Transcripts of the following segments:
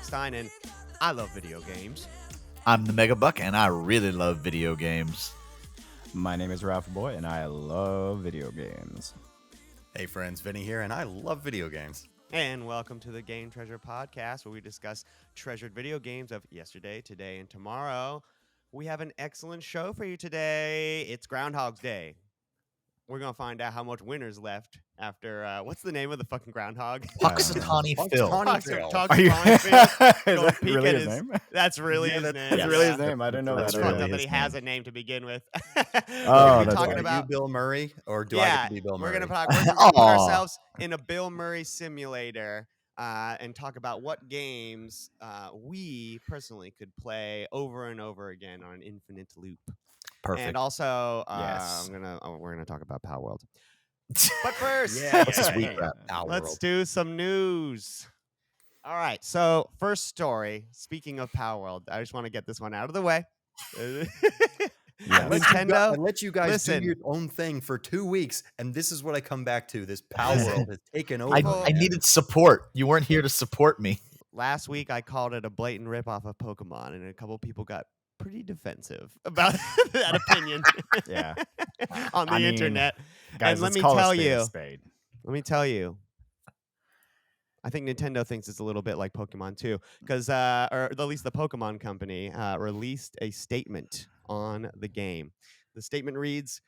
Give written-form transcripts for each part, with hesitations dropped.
Stein, and I love video games. I'm the Mega Buck, and I really love video games. My name is Ralph Boy, and I love video games. Hey friends, Vinny here, and I love video games. And welcome to the Game Treasure Podcast, where we discuss treasured video games of yesterday, today, and tomorrow. We have an excellent show for you today. It's Groundhog's Day. We're going to find out how much winter's left after, what's the name of the fucking groundhog? Punxsutawney Phil. Punxsutawney Phil. Is that really his name? That's really his name. That's really his name. I didn't know It's that. fucked up that he has a name to begin with. Oh, We're that's talking right. about Are you Bill Murray, or do I get to be Bill Murray? We're going to put ourselves in a Bill Murray simulator and talk about what games we personally could play over and over again on an infinite loop. Perfect. And also, Yes. we're gonna talk about Palworld. But first, What's this week wrap? let's do some news. All right. So first story. Speaking of Palworld, I just want to get this one out of the way. Nintendo. I let you guys listen. do your own thing for 2 weeks, and this is what I come back to. This Palworld has taken over. I needed support. You weren't here to support me. Last week, I called it a blatant ripoff of Pokemon, and a couple people got pretty defensive about that opinion. Yeah. On the I mean, internet. Guys, And let let's me call a tell spade you. a spade. Let me tell you. I think Nintendo thinks it's a little bit like Pokemon too, because, or at least the Pokemon company released a statement on the game. The statement reads,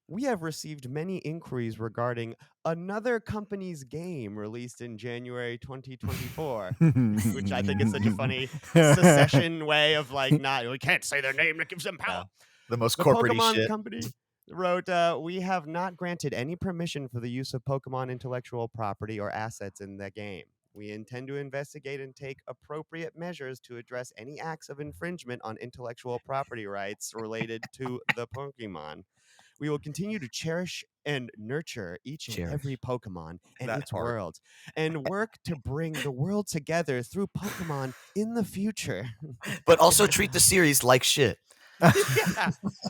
"We have received many inquiries regarding another company's game released in January 2024, which I think is such a funny secession way of like, we can't say their name that gives them power. The most The corporate Pokemon shit. company wrote, "We have not granted any permission for the use of Pokemon intellectual property or assets in the game. We intend to investigate and take appropriate measures to address any acts of infringement on intellectual property rights related to the Pokemon. We will continue to cherish and nurture each and every Pokemon and That its part. world, and work to bring the world together through Pokemon in the future." But also treat the series like shit. Yeah.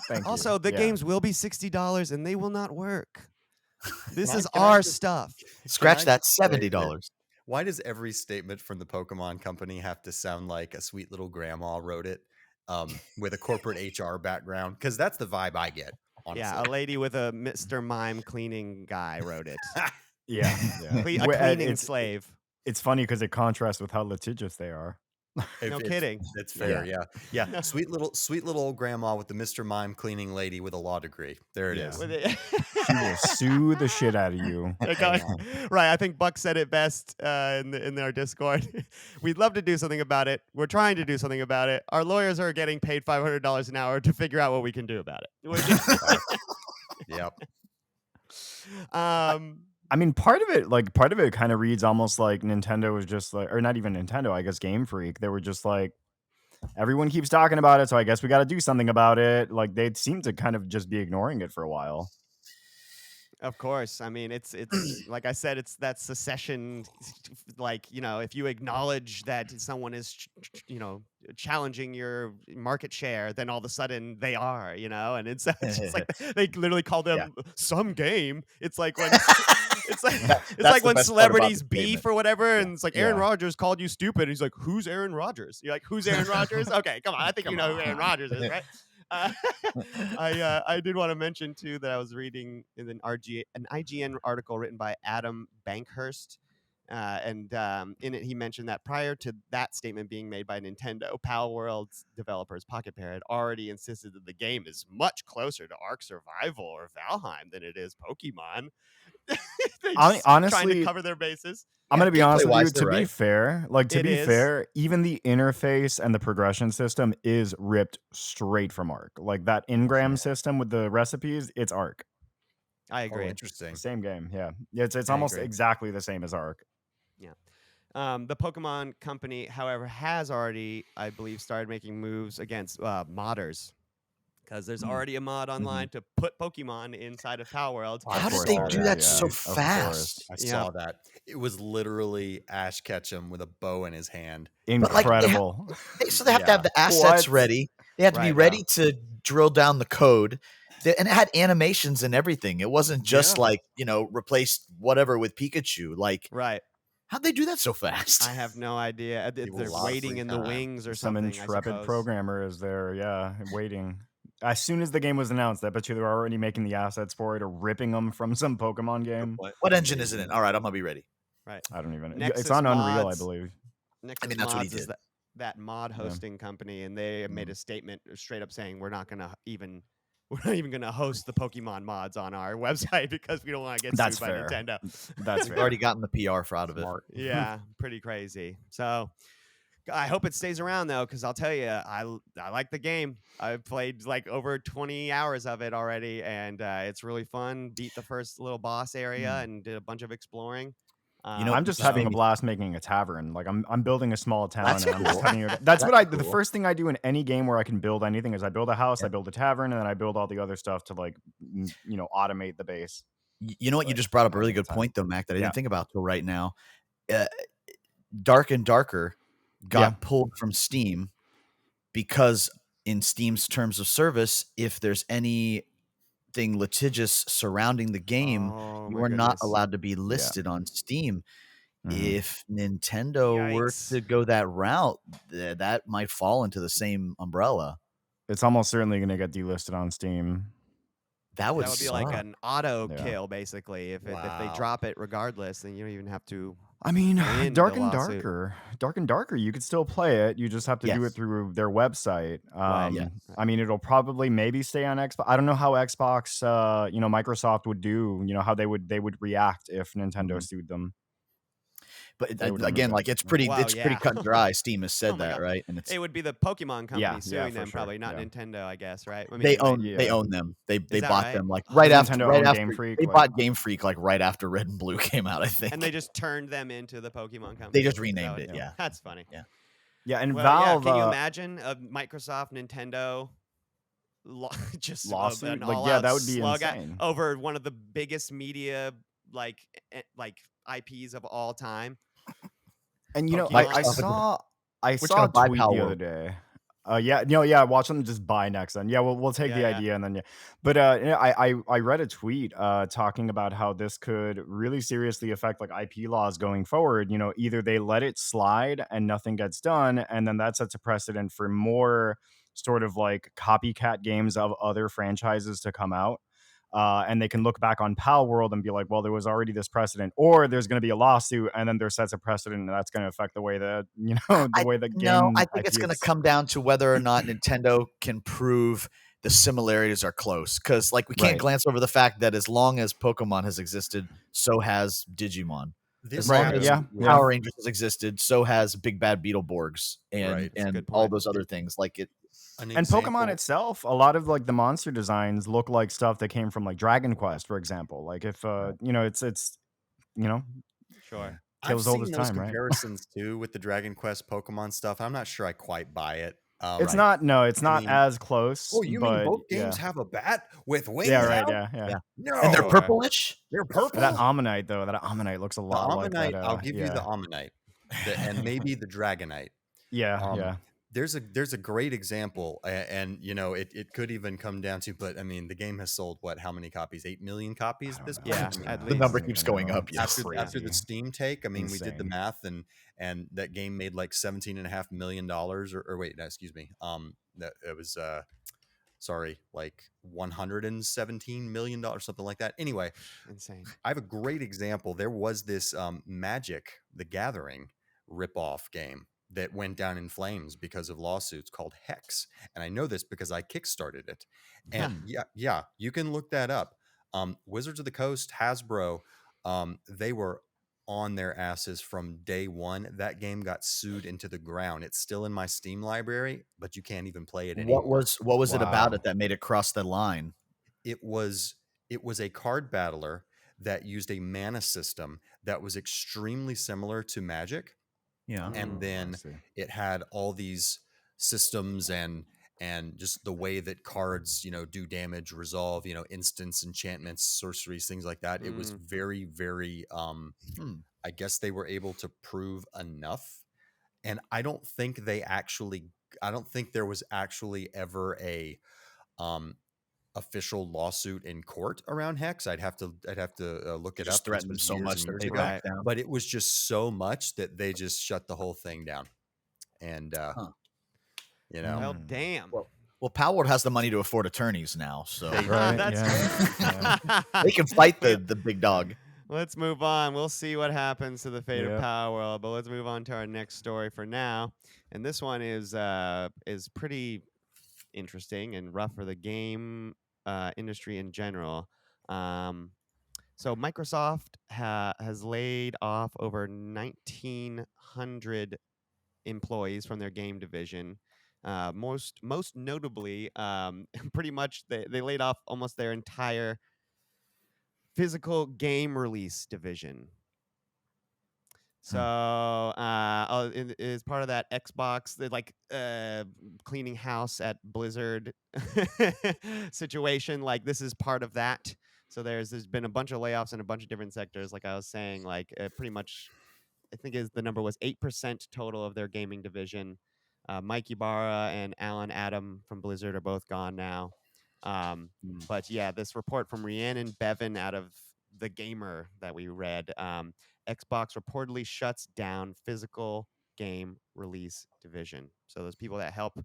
Thank you. Also, the Yeah. games will be $60 and they will not work. This is Can I our just- stuff. Scratch I that just say that- $70. Why does every statement from the Pokemon company have to sound like a sweet little grandma wrote it with a corporate HR background? Because that's the vibe I get, honestly. Yeah, a lady with a Mr. Mime cleaning guy wrote it. Yeah. A cleaning slave. It's funny because it contrasts with how litigious they are. No kidding. It's fair, yeah. Sweet little old grandma with the Mr. Mime cleaning lady with a law degree. There it is. With it. She will sue the shit out of you. Right, I think Buck said it best in our Discord. We'd love to do something about it. We're trying to do something about it. Our lawyers are getting paid $500 an hour to figure out what we can do about it. Yep. I mean, part of it kind of reads almost like Nintendo was just like, or not even Nintendo, I guess Game Freak. They were just like, everyone keeps talking about it, so I guess we got to do something about it. Like they seem to kind of just be ignoring it for a while. Of course. I mean, it's like I said, it's that secession, like, if you acknowledge that someone is, challenging your market share, then all of a sudden they are, and it's just like they literally call them some game. It's like when it's like when celebrities beef or whatever, and it's like Aaron Rodgers called you stupid. He's like, "Who's Aaron Rodgers?" You're like, "Who's Aaron Rodgers?" Okay, come on. I think you know who Aaron Rodgers is, right? I did want to mention too that I was reading in an IGN article written by Adam Bankhurst, and in it he mentioned that prior to that statement being made by Nintendo, Palworld's developers Pocket Pair had already insisted that the game is much closer to Ark Survival or Valheim than it is Pokemon. Honestly, trying to cover their bases. I'm going to be honest with you. gameplay-wise, To they're be right. fair, It is. even the interface and the progression system is ripped straight from Ark. Like that Ingram system with the recipes, it's Ark. I agree. Interesting. Same game. Yeah. It's I almost agree. exactly the same as Ark. The Pokemon company, however, has already, I believe, started making moves against modders. Because there's already a mod online to put Pokemon inside of Palworld. How Of did course, they yeah, do yeah, that yeah, so of fast? course. I saw that. It was literally Ash Ketchum with a bow in his hand. But, like, Incredible. So they have to have the assets What? ready. They have to be Right, ready to drill down the code. And it had animations and everything. It wasn't just Yeah. like, replace whatever with Pikachu. Like, Right. How'd they do that so fast? I have no idea. Give a They're lot of waiting free in the time. wings or Some something, I intrepid suppose. programmer is there, yeah, waiting. As soon as the game was announced, I bet you they're already making the assets for it or ripping them from some Pokemon Good game. point. What engine is it in? Amazing. All right, I'm gonna be ready. Right. I don't even. It's Nexus on Unreal, I Mods. believe. I Nexus mean, that's what he Mods is did. that mod Yeah. hosting company, and they have made Mm. a statement straight up saying we're not even gonna host the Pokemon mods on our website because we don't want to get That's sued by fair. Nintendo. That's We've fair. already gotten the PR for out of it. Smart. Yeah, pretty crazy. So I hope it stays around though, because I'll tell you, I like the game. I've played like over 20 hours of it already, and it's really fun. Beat the first little boss area and did a bunch of exploring. You know, I'm you just just having made a me. blast making a tavern. Like I'm building a small town That's and I'm just cool. having a that's what That's the cool. first thing I do in any game where I can build anything is I build a house, Yeah. I build a tavern, and then I build all the other stuff to like automate the base. You know what? You But just brought up a really having a good time. point, though, Mac, that I Yeah. didn't think about till right now. Uh, Dark and Darker got Yeah. pulled from Steam because, in Steam's terms of service, if there's anything litigious surrounding the game, Oh you my are not goodness. allowed to be Yeah. listed on Steam. Mhm. If Nintendo were Yikes. to go that route, that might fall into the same umbrella. It's almost certainly going to get delisted on Steam. That would That would be like suck. an auto Yeah. kill, basically. If they Wow. drop it regardless, then you don't even have to I mean, win Dark the and lawsuit. Darker, you could still play it. You just have to do it Yes. through their website. Right. Yeah. I mean, it'll probably maybe stay on Xbox. I don't know how Xbox, Microsoft would do. How they would react if Nintendo Mhm. sued them. But They would again, remove like it. it's pretty Wow, pretty cut and dry. Steam has Oh said my that, god. right? And it's It would be the Pokemon company Yeah, suing for them, sure. probably not Yeah. Nintendo, I guess, right? I mean, they they might. own Yeah. them. They Is that bought right? them like Oh, right Does after Nintendo right own after Game Freak? they Like, bought Game Freak like right after Red and Blue came out, I think. And they just turned them into the Pokemon company. They just Is that renamed what- it, yeah. That's funny. yeah, and Well, Valve yeah. Can you imagine a Microsoft, Nintendo, just lawsuit? an Like, yeah, all-out that would be slug insane. over one of the biggest media like IPs of all time? And Pokemon. I Microsoft saw We're saw gonna a buy tweet the other Palworld. day. Watch them just buy next. Then we'll take Yeah, the yeah. idea and then But I read a tweet talking about how this could really seriously affect like IP laws going forward. Either they let it slide and nothing gets done, and then that sets a precedent for more sort of like copycat games of other franchises to come out. And they can look back on Palworld and be like, well, there was already this precedent, or there's going to be a lawsuit, and then there sets a precedent, and that's going to affect the way that the way the No, game I think IP it's going to is. come down to whether or not Nintendo can prove the similarities are close. Because like we can't Right. glance over the fact that as long as Pokemon has existed, so has Digimon. This As long Right, as yeah. Power Rangers has existed, so has Big Bad Beetleborgs Right. That's a and good all point. those other things. Like it, An And Pokemon example- itself, a lot of like the monster designs look like stuff that came from like Dragon Quest, for example. Like if it's Sure. I've Tales old seen as those time, right? comparisons too with the Dragon Quest Pokemon stuff. I'm not sure I quite buy it. It's Right. it's I not mean- as close. Oh, you mean but both games yeah. have a bat with wings? Yeah, right, now? yeah. No, and they're Sure. purplish. They're purple. That Ammonite though, looks a The lot like Ammonite, that. I'll give you the yeah. Ammonite, and maybe the Dragonite. Yeah. There's a great example, and it could even come down to, but I mean, the game has sold how many copies? 8 million copies at this point. Yeah, I mean, at The least. number I don't keeps even going know. up. Yes. after the Crazy. Steam take, I mean, we did the Insane. math, and that game made like $17.5 million, or wait, no, excuse me, that it was like $117 million, something like that. Anyway, Insane. I have a great example. There was this Magic the Gathering ripoff game that went down in flames because of lawsuits called Hex. And I know this because I kickstarted it. And yeah, you can look that up. Wizards of the Coast, Hasbro, they were on their asses from day one. That game got sued into the ground. It's still in my Steam library, but you can't even play it anymore. What was it about Wow. it that made it cross the line? It was a card battler that used a mana system that was extremely similar to Magic, Yeah. and then I see. it had all these systems and just the way that cards do damage, resolve, instants, enchantments, sorceries, things like that. It was very, very I guess they were able to prove enough, and I don't think there was actually ever a official lawsuit in court around Hex. I'd have to look They it just up. This threatened them was so years much and that years they ago, backed Right. down. but it was just so much that they just shut the whole thing down. And Huh. you know, Well, damn. Well, Palworld has the money to afford attorneys now, so They- Right, That's yeah. true. they can fight We- the big dog. Let's move on. We'll see what happens to the fate of Yep. Palworld, but let's move on to our next story for now. And this one is pretty interesting and rough for the game industry in general. So Microsoft has laid off over 1,900 employees from their game division. Most notably, pretty much they laid off almost their entire physical game release division. So, is part of that Xbox, they're like cleaning house at Blizzard situation. Like this is part of that. So there's been a bunch of layoffs in a bunch of different sectors. Like I was saying, like pretty much, I think the number was 8% total of their gaming division. Mike Ibarra and Alan Adam from Blizzard are both gone now. But yeah, this report from Rhiannon Bevan out of The Gamer that we read, Xbox reportedly shuts down physical game release division. So those people that help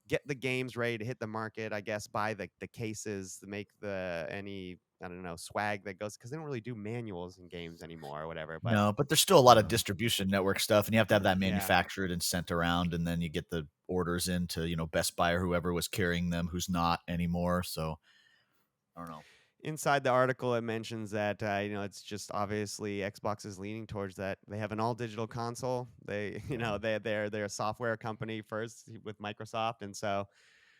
get the games ready to hit the market, I guess, buy the cases, to make any I don't know swag that goes, because they don't really do manuals in games anymore or whatever. But No, but there's still a lot of distribution network stuff, and you have to have that Yeah. manufactured and sent around, and then you get the orders into Best Buy or whoever was carrying them, who's not anymore. So I don't know. inside the article, it mentions that it's just obviously Xbox is leaning towards that. They have an all digital console. They they're a software company first with Microsoft, and so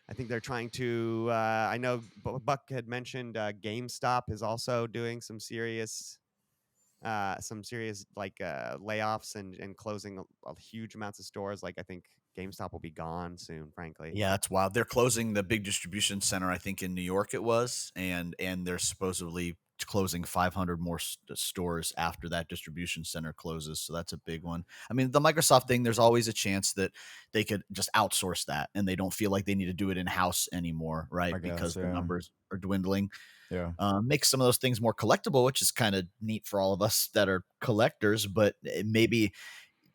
I think they're trying to. I know Buck had mentioned GameStop is also doing some serious like layoffs and closing a huge amounts of stores. Like I think GameStop will be gone soon, frankly. Yeah, that's wild. They're closing the big distribution center, I think in New York it was, and they're supposedly closing 500 more stores after that distribution center closes. So that's a big one. I mean, the Microsoft thing, there's always a chance that they could just outsource that and they don't feel like they need to do it in house anymore, right? I guess, Because the yeah. numbers are dwindling. Yeah. Make some of those things more collectible, which is kind of neat for all of us that are collectors. But maybe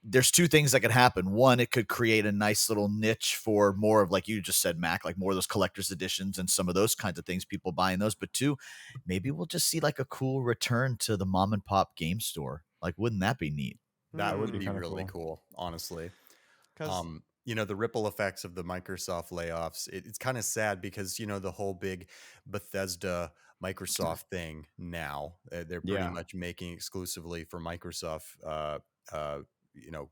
there's two things that could happen. One, it could create a nice little niche for more of, like you just said, Mac, like more of those collector's editions and some of those kinds of things, people buying those. But two, maybe we'll just see like a cool return to the mom and pop game store. Like, wouldn't that be neat? that would would be be kinda really cool. cool, honestly. 'Cause The ripple effects of the Microsoft layoffs, it's kind of sad because, the whole big Bethesda Microsoft thing now, they're pretty Yeah. much making exclusively for Microsoft,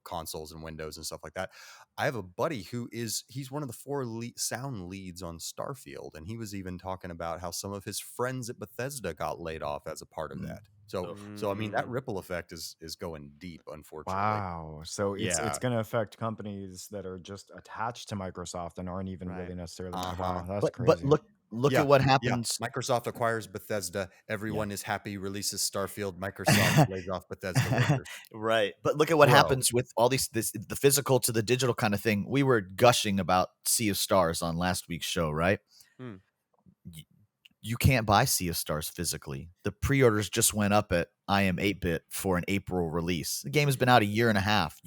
consoles and Windows and stuff like that. I have a buddy he's one of the four sound leads on Starfield. And he was even talking about how some of his friends at Bethesda got laid off as a part of that. So I mean, that ripple effect is going deep, unfortunately. Wow. So it's Yeah. going to affect companies that are just attached to Microsoft and aren't even Right. really necessarily. Uh-huh. Wow, that's But crazy. look Yeah, at what yeah. happens. Microsoft acquires Bethesda. Everyone is happy. Releases Starfield. Microsoft lays off Bethesda workers. Right. But look at what Bro. happens with all the physical to the digital kind of thing. We were gushing about Sea of Stars on last week's show, right? Hmm. You can't buy Sea of Stars physically. The pre-orders just went up at IM 8-bit for an April release. The game has been out a year and a half.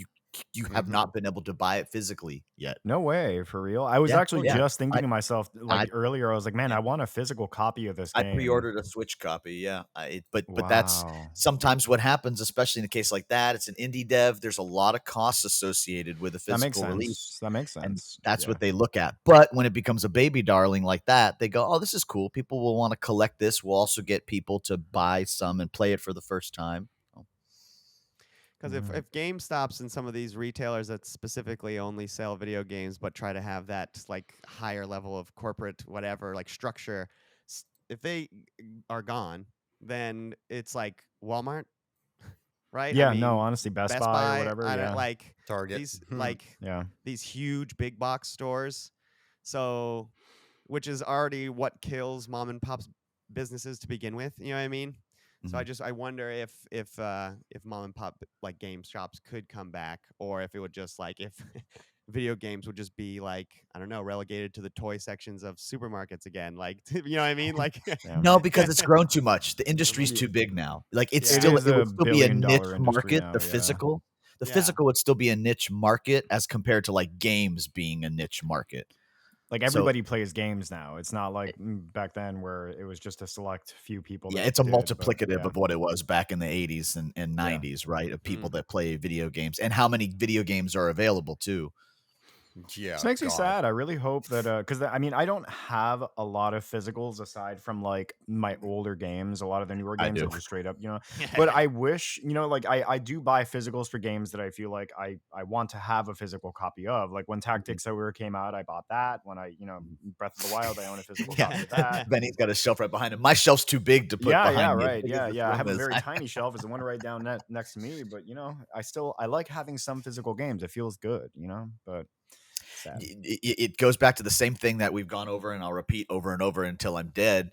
You have not been able to buy it physically yet. No way, for real. I was Yeah. actually Yeah. just thinking to myself, like I- earlier, I was like, man, yeah. I want a physical copy of this I game. pre-ordered a Switch copy, yeah. But that's Wow. sometimes what happens, especially in a case like that. It's an indie dev. There's a lot of costs associated with a That makes physical release. sense. That makes And sense. that's Yeah. what they look at. But when it becomes a baby darling like that, they go, oh, this is cool. People will want to collect this. We'll also get people to buy some and play it for the first time. Because Mhm. if GameStops and some of these retailers that specifically only sell video games but try to have that like higher level of corporate whatever like structure, if they are gone, then it's like Walmart, right? Yeah, no, honestly, Best Buy or Buy, whatever, I don't yeah. like Target. these like Yeah. these huge big box stores. So, which is already what kills mom and pop's businesses to begin with. You know what I mean? So I wonder if mom and pop like game shops could come back, or if it would just like if video games would just be like, I don't know, relegated to the toy sections of supermarkets again. Like, you know what I mean? Like, Yeah. No, because it's grown too much. The industry's Ye- too big now. Like it's Yeah. It still is it a would still be a niche billion-dollar industry market, now. the Yeah. physical. The Yeah. physical would still be a niche market as compared to like games being a niche market. Like So everybody plays games now. It's not like back then where it was just a select few people. yeah, that it's a did, but multiplicative yeah. of what it was back in the 80s and Yeah. 90s, right? Of people that play video games and how many video games are available too. Yeah, This makes me God. sad. I really hope that because I mean I don't have a lot of physicals aside from like my older games. A lot of the newer I games do. are just straight up, But I wish, like I do buy physicals for games that I feel like I want to have a physical copy of. Like when Tactics Ogre came out, I bought that. When Breath of the Wild, I own a physical Yeah. copy of that. Benny's got a shelf right behind him. My shelf's too big to put Yeah, behind me. As right. big as this I room have a is. very tiny shelf. It's the one right down next to me. But I like having some physical games. It feels good, But sad. It goes back to the same thing that we've gone over, and I'll repeat over and over until I'm dead.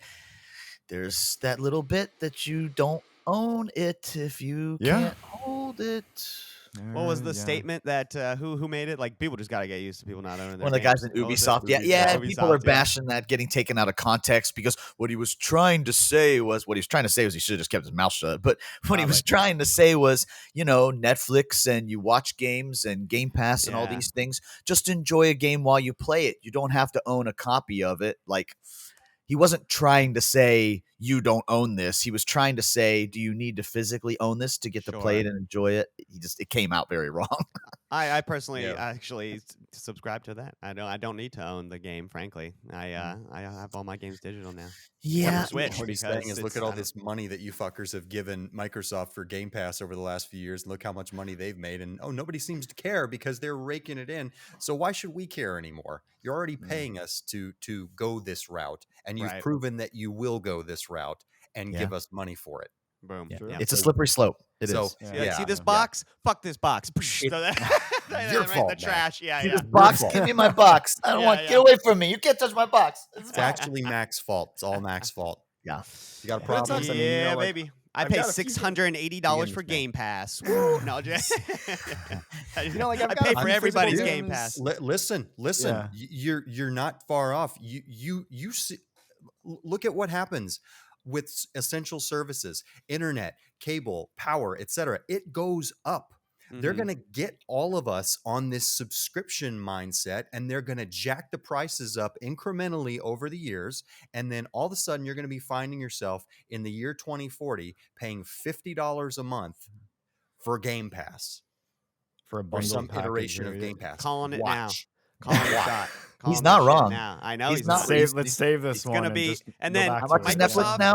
There's that little bit that you don't own it if you can't hold it. What was the statement that who made it? Like people just got to get used to people not owning their One of the guys games. in What was it? Ubisoft. Yeah. People Ubisoft, are bashing that, getting taken out of context because what he was trying to say was he should have just kept his mouth shut. But what he was trying to say was, Netflix and you watch games and Game Pass and all these things. Just enjoy a game while you play it. You don't have to own a copy of it. Like he wasn't trying to say you don't own this. He was trying to say, do you need to physically own this to get to play it and enjoy it? It came out very wrong. I personally actually subscribe to that. I don't need to own the game. Frankly, I have all my games digital now. Yeah, Switch. What he's because saying is, look at all this money that you fuckers have given Microsoft for Game Pass over the last few years. Look how much money they've made, and nobody seems to care because they're raking it in. So why should we care anymore? You're already paying us to go this route, and you've proven that you will go this route and give us money for it. Boom. Yeah. Yeah. It's a slippery slope. It is. See this box? Fuck this box. Your Right fault, in the trash. Yeah, See yeah. this box? Give me my box. I don't want. Get away from me. You can't touch my box. It's actually Mac's fault. It's all Mac's fault. Yeah. You got a But it problem? sucks. I mean, Yeah, like, baby. I I've pay got a few $680 for Game Pass. Woo. No, just like I pay for everybody's physical Game games. Pass. Listen. Yeah. You're not far off. You see, look at what happens with essential services, internet, cable, power, etc. It goes up. They're going to get all of us on this subscription mindset, and they're going to jack the prices up incrementally over the years. And then all of a sudden, you're going to be finding yourself in the year 2040 paying $50 a month for Game Pass for a or bundle some package, iteration of right? Game Pass. Calling it Watch. now. Calling it shot. Calling He's not that shit wrong. now. I know He's he's not. not. Let's save this It's one. gonna and be- just and go then back How to much is it. Netflix now?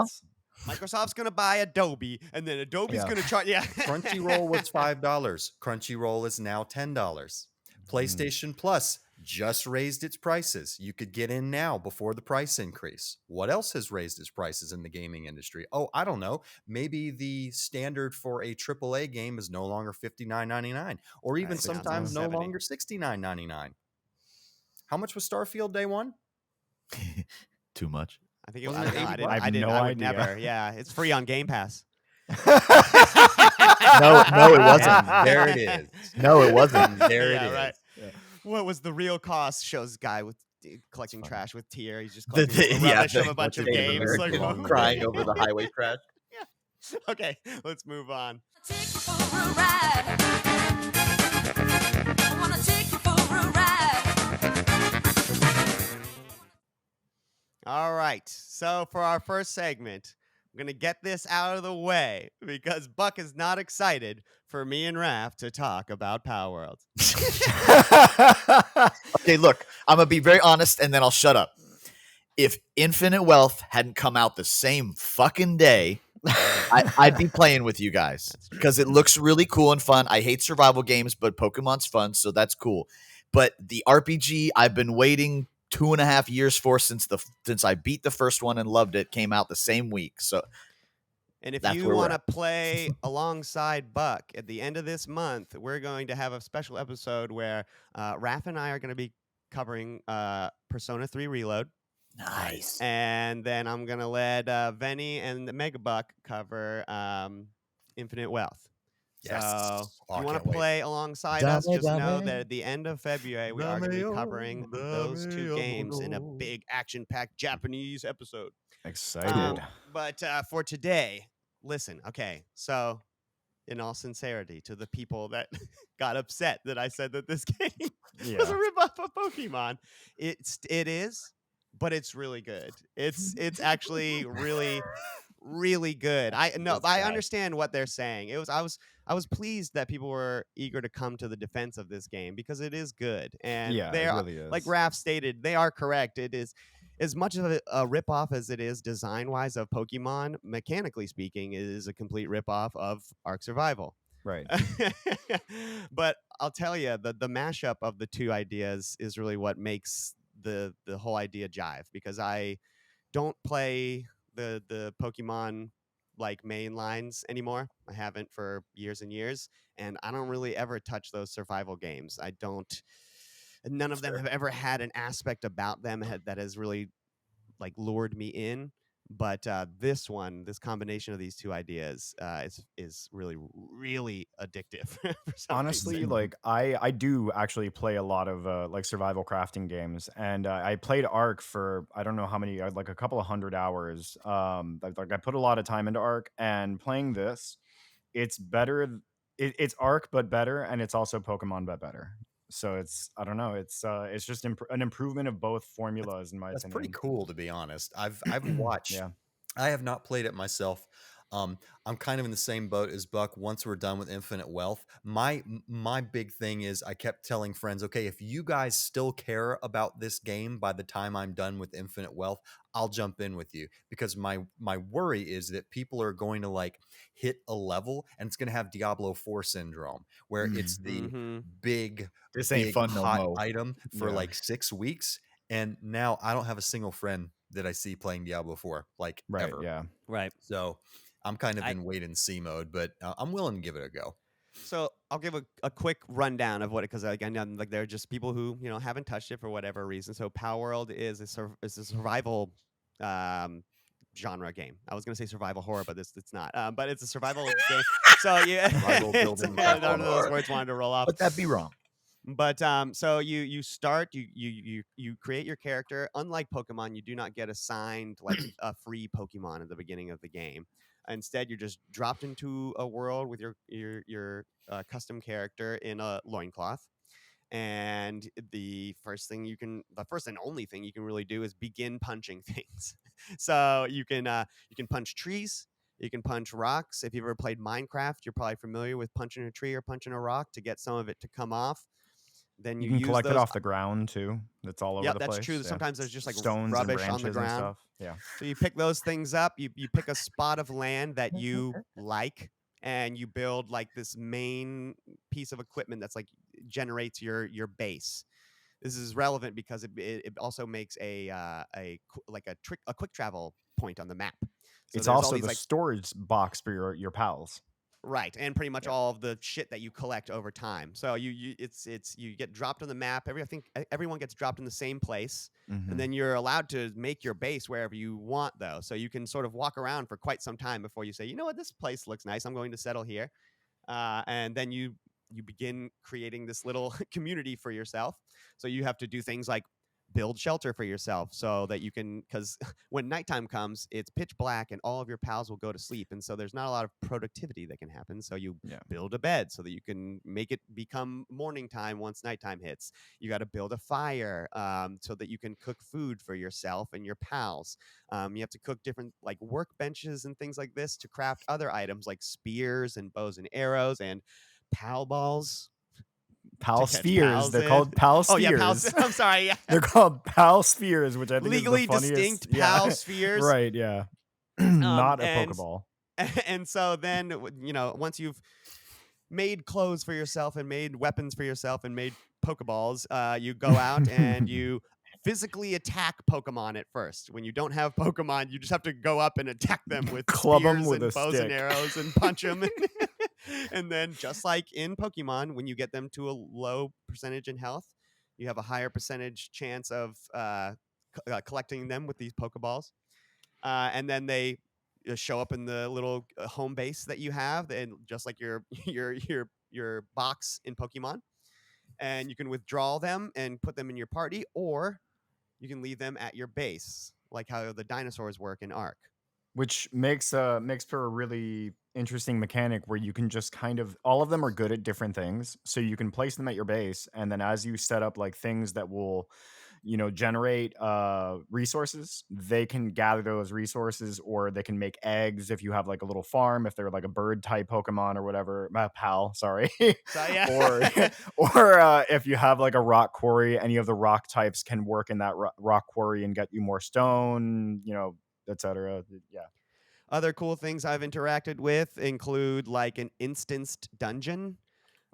Microsoft's gonna buy Adobe, and then Adobe's Yeah. gonna charge. Yeah. Crunchyroll was $5. Crunchyroll is now $10. PlayStation Plus just raised its prices. You could get in now before the price increase. What else has raised its prices in the gaming industry? Oh, I don't know. Maybe the standard for a AAA game is no longer $59.99, or even Right, now it's sometimes no 70. longer $69.99. How much was Starfield day one? Too much. I think it Wasn't was. it I 80 didn't. bucks? I didn't. I have I no would idea. never. Yeah, it's free on Game Pass. No, it wasn't. There it is. No, it wasn't. There it Yeah, is. right. What was the real cost? Shows guy with collecting trash with tier. He's just The- collecting the yeah, rubbish of the- a bunch of Native games. Like, American what- crying over the highway trash. Okay, let's move on. Take you for a ride. I wanna take you for a ride. All right. So for our first segment, I'm gonna get this out of the way because Buck is not excited for me and Raph to talk about Palworld. Okay, look, I'm gonna be very honest, and then I'll shut up. If Infinite Wealth hadn't come out the same fucking day, I'd be playing with you guys because it looks really cool and fun. I hate survival games, but Pokemon's fun, so that's cool. But the RPG I've been waiting 2.5 years for since I beat the first one and loved it, came out the same week. So And if That's you where we're want to at. play alongside Buck at the end of this month, we're going to have a special episode where Raph and I are going to be covering Persona 3 Reload. nice. And then I'm going to let Venny and the Mega Buck cover Infinite Wealth. So Oh, if I you want can't to wait. play alongside Dame, us, just know that dame, at the end of February, we are going to be covering those two games in a big action-packed Japanese episode. Excited. But for today, listen, okay, so in all sincerity, to the people that got upset that I said that this game was a Yeah. ripoff of Pokemon, it is, but it's really good. It's actually really good. This I guy. understand what they're saying. I was pleased that people were eager to come to the defense of this game because it is good. And Yeah, it they're really like is. Raph stated, they are correct. It is as much of a ripoff as it is design wise of Pokemon, mechanically speaking, it is a complete ripoff of Ark Survival. Right. But I'll tell you, the mashup of the two ideas is really what makes the whole idea jive, because I don't play the Pokemon like main lines anymore. I haven't for years and years, and I don't really ever touch those survival games. I don't. None of them Fair. have ever had an aspect about them that has really like lured me in. But this one, this combination of these two ideas, is really addictive for some reason. Honestly, like I do actually play a lot of like survival crafting games, and I played Ark for I don't know how many, like a couple of 100 hours. Like I put a lot of time into Ark, and playing this, it's better. It's Ark but better, and it's also Pokemon but better. So it's I don't know. It's just an improvement of both formulas, in my That's pretty opinion. cool, to be honest. I've watched. Yeah. I have not played it myself. I'm kind of in the same boat as Buck. Once we're done with Infinite Wealth, my big thing is I kept telling friends, okay, if you guys still care about this game by the time I'm done with Infinite Wealth, I'll jump in with you, because my worry is that people are going to like hit a level and it's going to have Diablo 4 syndrome, where it's the Mm-hmm. big This ain't fun no hot mo. item for Yeah. like 6 weeks, and now I don't have a single friend that I see playing Diablo 4 like Right. ever. Yeah. Right. So I'm kind of I in wait and see mode, but I'm willing to give it a go. So I'll give a quick rundown of what it, because again, like they're just people who haven't touched it for whatever reason. So Palworld is is a survival um, genre game. I was gonna say survival horror, but it's not. But it's a survival game. So yeah, Survival building none crafting of those horror. words wanted to roll off. But that'd be wrong. But so you start, you create your character. Unlike Pokemon, you do not get assigned like a free Pokemon at the beginning of the game. Instead, you're just dropped into a world with your custom character in a loincloth. And the first and only thing you can really do is begin punching things. So you can punch trees, you can punch rocks. If you've ever played Minecraft, you're probably familiar with punching a tree or punching a rock to get some of it to come off. Then You you can use collect it those. off the ground too. That's all over Yep, the that's place. true. Yeah. Sometimes there's just like Stones and rubbish on the branches and ground. stuff. Yeah. So you pick those things up. You pick a spot of land that you like, and you build like this main piece of equipment that's like generates your base. This is relevant because it also makes a quick travel point on the map. So It's there's all also these the like. storage box for your pals. Right, and pretty much Yep. all of the shit that you collect over time. So you get dropped on the map. I think everyone gets dropped in the same place, and Hmm. then you're allowed to make your base wherever you want, though. So you can sort of walk around for quite some time before you say, you know what, this place looks nice. I'm going to settle here, and then you begin creating this little community for yourself. So you have to do things like build shelter for yourself so that you can, because when nighttime comes, it's pitch black and all of your pals will go to sleep, and so there's not a lot of productivity that can happen. So you Yeah. build a bed so that you can make it become morning time once nighttime hits. You got to build a fire so that you can cook food for yourself and your pals. You have to cook different like workbenches and things like this to craft other items like spears and bows and arrows and pal balls to Pal catch spheres. pals They're in. called pal Oh yeah, pals. spheres. I'm sorry. Yeah. They're called pal spheres, which I think is the Legally funniest. distinct Yeah. pal spheres. Right. Yeah. Not a And Pokeball. and so then once you've made clothes for yourself and made weapons for yourself and made Pokeballs, you go out and you physically attack Pokemon at first. When you don't have Pokemon, you just have to go up and attack them with Club 'em spears with and a bows and stick. arrows and punch them. And then just like in Pokemon, when you get them to a low percentage in health, you have a higher percentage chance of collecting them with these Pokeballs. And then show up in the little home base that you have, and just like your your box in Pokemon, and you can withdraw them and put them in your party, or you can leave them at your base, like how the dinosaurs work in Ark. which makes for a really interesting mechanic where you can just kind of all of them are good at different things, so you can place them at your base, and then as you set up like things that will generate resources, they can gather those resources, or they can make eggs if you have like a little farm, if they're like a bird type Pokemon or whatever, pal, sorry. So yeah, or or if you have like a rock quarry, any of the rock types can work in that rock quarry and get you more stone, etc. Yeah. other cool things I've interacted with include like an instanced dungeon,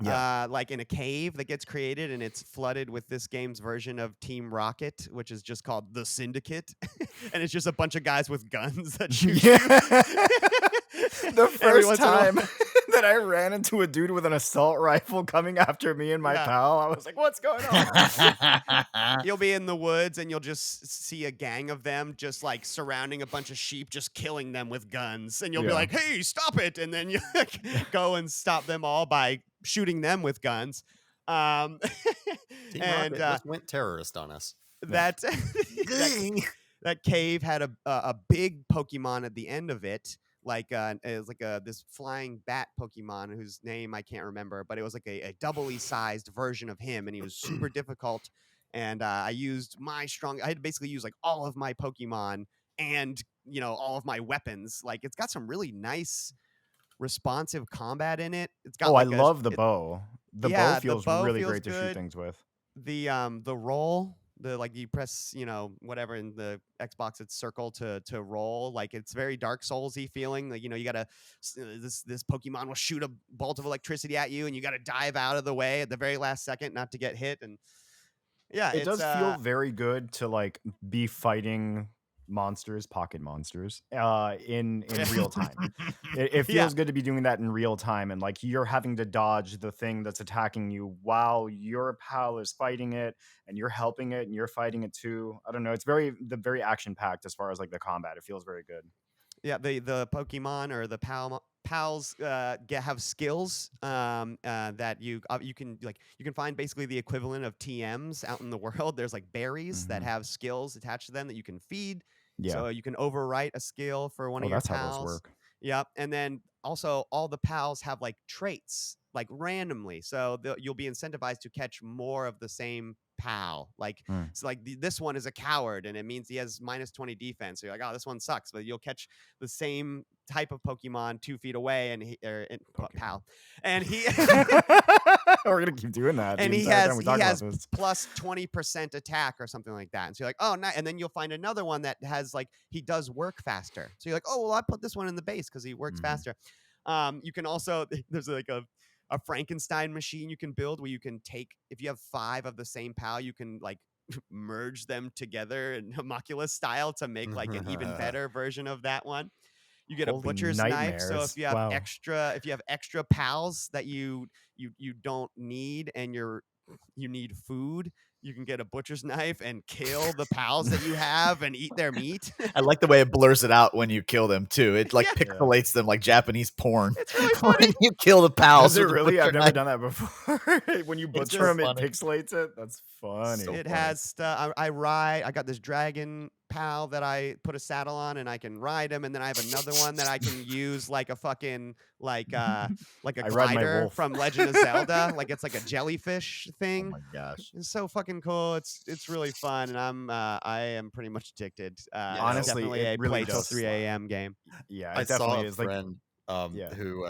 Yeah. like in a cave that gets created, and it's flooded with this game's version of Team Rocket, which is just called the Syndicate, and it's just a bunch of guys with guns that shoot you. The Every first once in a while. time that I ran into a dude with an assault rifle coming after me and my Yeah. pal, I was like, what's going on? You'll be in the woods and you'll just see a gang of them just like surrounding a bunch of sheep, just killing them with guns. And you'll be Yeah. like, hey, stop it. And then you go and stop them all by shooting them with guns. Team And Rocket just went terrorist on us. that, that cave had a big Pokemon at the end of it. Like it was like this flying bat Pokemon whose name I can't remember, but it was like a doubly sized version of him, and he was super difficult. And I had to basically use like all of my Pokemon and all of my weapons. Like it's got some really nice responsive combat in it. It's got Oh, I like love the bow. The yeah, bow the feels bow really feels great to shoot good. things with. The roll, the like you press whatever in the Xbox, it's circle to roll, like it's very Dark Soulsy feeling, like you gotta this Pokemon will shoot a bolt of electricity at you and you gotta dive out of the way at the very last second not to get hit. And yeah, It it's does feel very good to like be fighting monsters, pocket monsters, in real time. It yeah, feels good to be doing that in real time, and like you're having to dodge the thing that's attacking you while your pal is fighting it, and you're helping it, and you're fighting it too. I don't know. It's very action packed as far as like the combat. It feels very good. yeah, the Pokemon or the pals have skills that you can find basically the equivalent of TMs out in the world. There's like berries that Mhm. have skills attached to them that you can feed. Yeah. So you can overwrite a skill for one Oh, of your that's how those pals. work. Yep. And then also all the pals have like traits like randomly. So you'll be incentivized to catch more of the same pal. Like Hmm. so like this one is a coward and it means he has -20 defense. So you're like, oh, this one sucks. But you'll catch the same type of Pokemon 2 feet away and pal. And he We're gonna keep doing that the and he entire time we has talk about this. plus 20% attack or something like that. And so you're like, oh, nice. And then you'll find another one that has like he does work faster. So you're like, oh well, I put this one in the base because he works Mhm. faster. You can also there's like a Frankenstein machine you can build where you can take if you have 5 of the same pal, you can like merge them together in homunculus style to make like an even better version of that one. You get a Holy butcher's knife. So nightmares. if you have Wow. extra pals that you don't need and you need food, you can get a butcher's knife and kill the pals that you have and eat their meat. I like the way it blurs it out when you kill them too. It like Yeah. pixelates them like Japanese porn. It's really funny. When you kill the pals. Does it with a really? I've butcher never knife. done that before. When you It's butcher so them, it funny. pixelates it. That's funny. So It funny. has stuff. I got this dragon pal that I put a saddle on and I can ride him, and then I have another one that I can use like a fucking like a I ride my glider wolf. from Legend of Zelda. Like it's like a jellyfish Oh thing. my gosh. It's so fucking cool. It's really fun, and I am pretty much addicted. Yeah, It's honestly, definitely it a really play till does 3 slap. a.m. game. Yeah, I it saw definitely a is. Like, friend yeah. who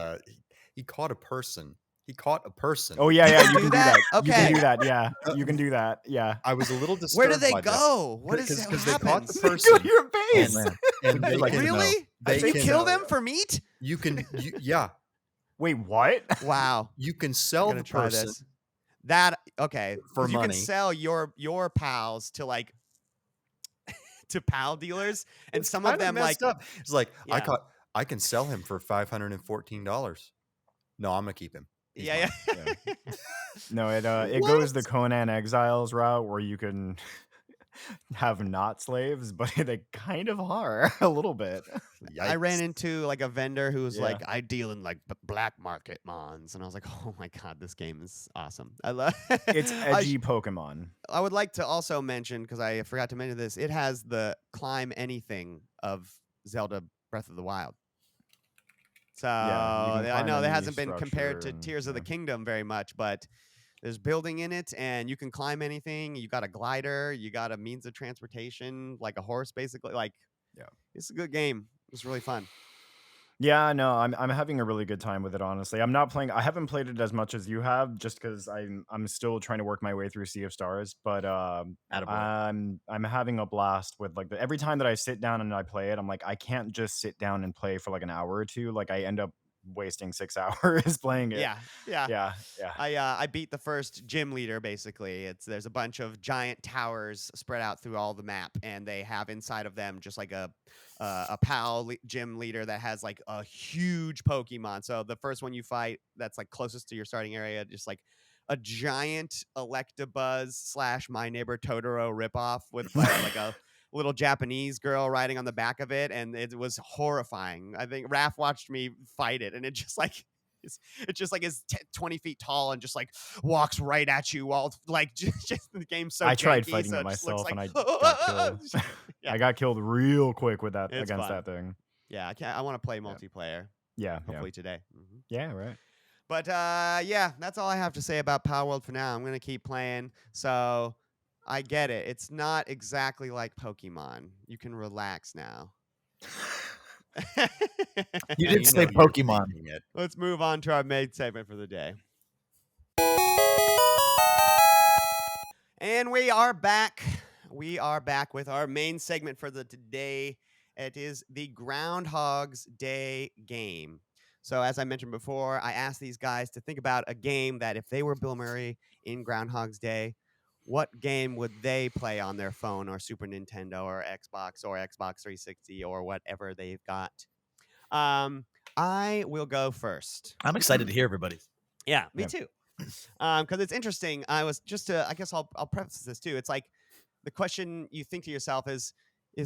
he caught a person. He caught a person. Oh yeah, yeah. You You do can do that? that. You can Okay. do that. Yeah, you can do that. Yeah. I was a little disturbed Where do they by that. go? What is Because what they caught happens? the Go person. to your Oh base. man. And they like can, to know. Really? They You can, kill them for meat? you can yeah, Wait, what? Wow. you can I'm sell gonna the try person this. That okay? for 'Cause you can money. sell your pals to like to pal dealers, and It's some of kinda them like messed up. It's like yeah, I can sell him for $514. No, I'm gonna keep him. He's yeah, mine. yeah. No, it goes the Conan Exiles route where you can have not slaves, but they kind of are a little bit. I ran Yikes. into like a vendor who was Yeah. like, I deal in like black market mons, and I was like, oh my god, this game is awesome. I love. It's edgy Pokemon. I would like to also mention, because I forgot to mention this, it has the climb anything of Zelda Breath of the Wild. So Yeah, you can I climb know that any hasn't been compared structure to and Tears of the yeah. Kingdom very much, but there's building in it, and you can climb anything. You got a glider, you got a means of transportation, like a horse, basically. Like, Yeah. it's a good game. It's really fun. Yeah, no, I'm having a really good time with it, honestly. I'm not playing I haven't played it as much as you have just because I'm still trying to work my way through Sea of Stars, but Attaboy. I'm having a blast with like every time that I sit down and I play it, I'm like, I can't just sit down and play for like an hour or two. Like I end up wasting 6 hours playing it. Yeah, yeah. Yeah, yeah. I beat the first gym leader basically. There's a bunch of giant towers spread out through all the map, and they have inside of them just like a gym leader that has like a huge Pokemon. So the first one you fight that's like closest to your starting area, just like a giant Electabuzz slash My Neighbor Totoro ripoff with like a little Japanese girl riding on the back of it, and it was horrifying. I think Raph watched me fight it, and it just like it's just like is 20 feet tall and just like walks right at you while like just the game's so I tried janky, fighting so it it just looks myself like and I got killed. yeah, I got killed real quick with that it's against fun. that thing. Yeah, I want to play Yeah. multiplayer Yeah, yeah. hopefully today. Mhm. Yeah, right. But yeah, that's all I have to say about Palworld for now. I'm gonna keep playing. So I get it. It's not exactly like Pokemon. You can relax now. You We did say know you're Pokemon. thinking it. Let's move on to our main segment for the day. And we are back. We are back with our main segment for the today. It is the Groundhog's Day game. So, as I mentioned before, I asked these guys to think about a game that if they were Bill Murray in Groundhog's Day, what game would they play on their phone or Super Nintendo or Xbox 360 or whatever they've got? I will go first. I'm excited to hear everybody's. Yeah, me Yeah. too. Because it's interesting. I was just I guess I'll preface this too. It's like the question you think to yourself is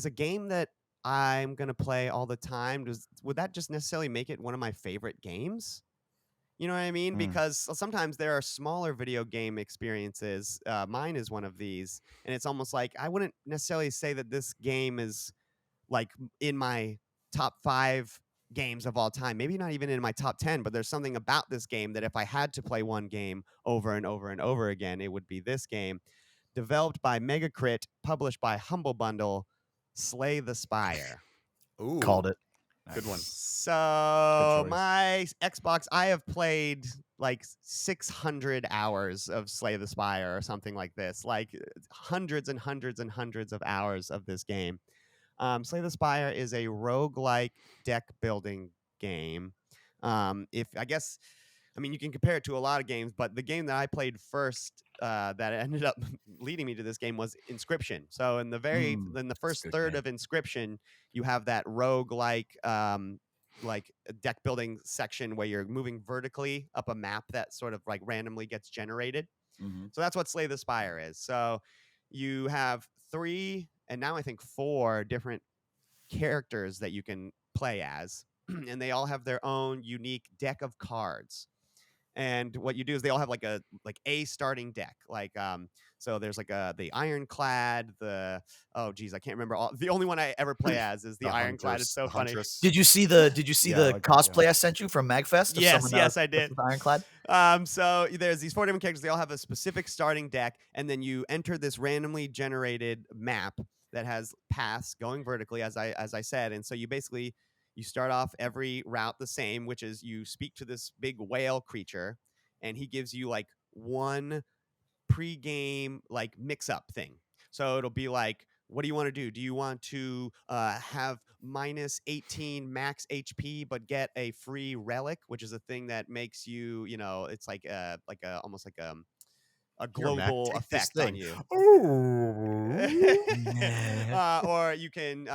a game that I'm gonna play all the time. Would that just necessarily make it one of my favorite games? You know what I mean? Mm. Because sometimes there are smaller video game experiences. Mine is one of these, and it's almost like I wouldn't necessarily say that this game is like in my top 5 games of all time. Maybe not even in my top 10, but there's something about this game that if I had to play one game over and over and over again, it would be this game. Developed by Megacrit, published by Humble Bundle, Slay the Spire. Ooh, Called it. Good one. So choice. my Xbox, I have played like 600 hours of Slay the Spire or something like this, like hundreds and hundreds and hundreds of hours of this game. Slay the Spire is a roguelike deck building game. If I guess, I mean, you can compare it to a lot of games, but the game that I played first that ended up leading me to this game was Inscription. So in the in the first good third game. of Inscription, you have that roguelike like a deck building section where you're moving vertically up a map that sort of like randomly gets generated. Mhm. So that's what Slay the Spire is. So you have 3 and now I think 4 different characters that you can play as, and they all have their own unique deck of cards. And what you do is they all have like a starting deck. Like so there's like the Ironclad, the oh geez, I can't remember all. The only one I ever play as is the Ironclad. It's so funny. Huntress. Did you see the Yeah, I like that, cosplay yeah. I sent you from Magfest? Of Yes, someone, yes, I dressed did. as Ironclad? So there's these 4 different characters. They all have a specific starting deck, and then you enter this randomly generated map that has paths going vertically, as I said. And so you start off every route the same, which is you speak to this big whale creature, and he gives you like one pre-game like mix-up thing. So it'll be like, what do you want to do? Do you want to have minus 18 max HP but get a free relic, which is a thing that makes you, it's like almost like a Here, Mac, global take this effect on thing. you. Yeah. Or you can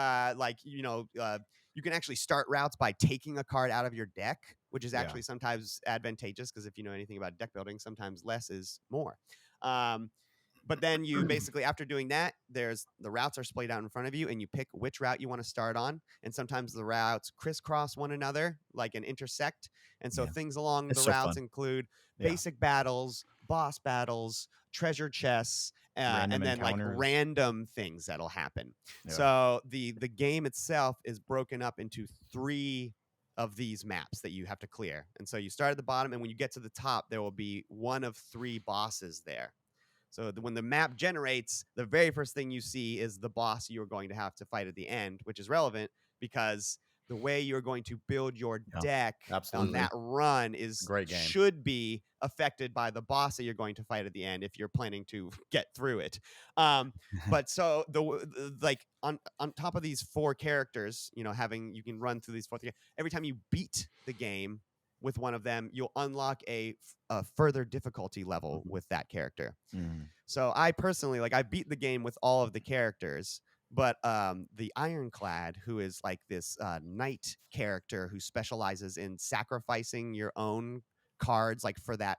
you can actually start routes by taking a card out of your deck, which is Yeah. actually sometimes advantageous because if you know anything about deck building, sometimes less is more. But But then you basically, after doing that, there's the routes are splayed out in front of you, and you pick which route you want to start on. And sometimes the routes crisscross one another, like and intersect. And so Yeah. things along It's the so routes fun. include Yeah. basic battles, boss battles, treasure chests, Random and then like encounters. random things that'll happen. Yeah. So the game itself is broken up into 3 of these maps that you have to clear. And so you start at the bottom, and when you get to the top, there will be one of 3 bosses there. So when the map generates, the very first thing you see is the boss you're going to have to fight at the end, which is relevant because the way you're going to build your Yeah. deck on Absolutely. that run is Great game. should be affected by the boss that you're going to fight at the end if you're planning to get through it. But so like on top of these 4 characters, you know, you can run through these 4 every time you beat the game with one of them, you'll unlock a further difficulty level with that character. Mhm. So I personally, like, I beat the game with all of the characters, but the Ironclad, who is like this knight character who specializes in sacrificing your own cards, like for that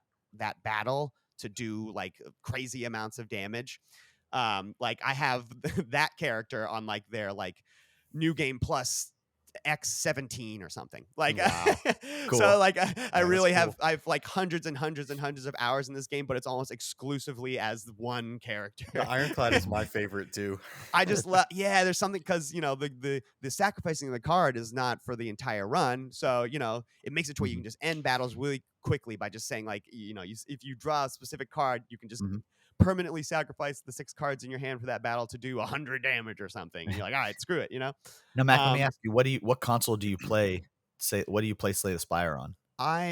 battle to do like crazy amounts of damage. Like I have that character on like their like new game plus X17 or something. Like Wow. Cool. so like I that's really cool. I've like hundreds and hundreds and hundreds of hours in this game, but it's almost exclusively as one character. The Ironclad is my favorite too. I just love, yeah, there's something because you know the sacrificing of the card is not for the entire run, so you know it makes it to where you can just end battles really quickly by just saying like you know if you draw a specific card, you can just Mhm. permanently sacrifice the 6 cards in your hand for that battle to do 100 damage or something. And you're like, all right, screw it, you know. Now, Mac, let me Um, ask you, what console do you play? What do you play Slay the Spire on?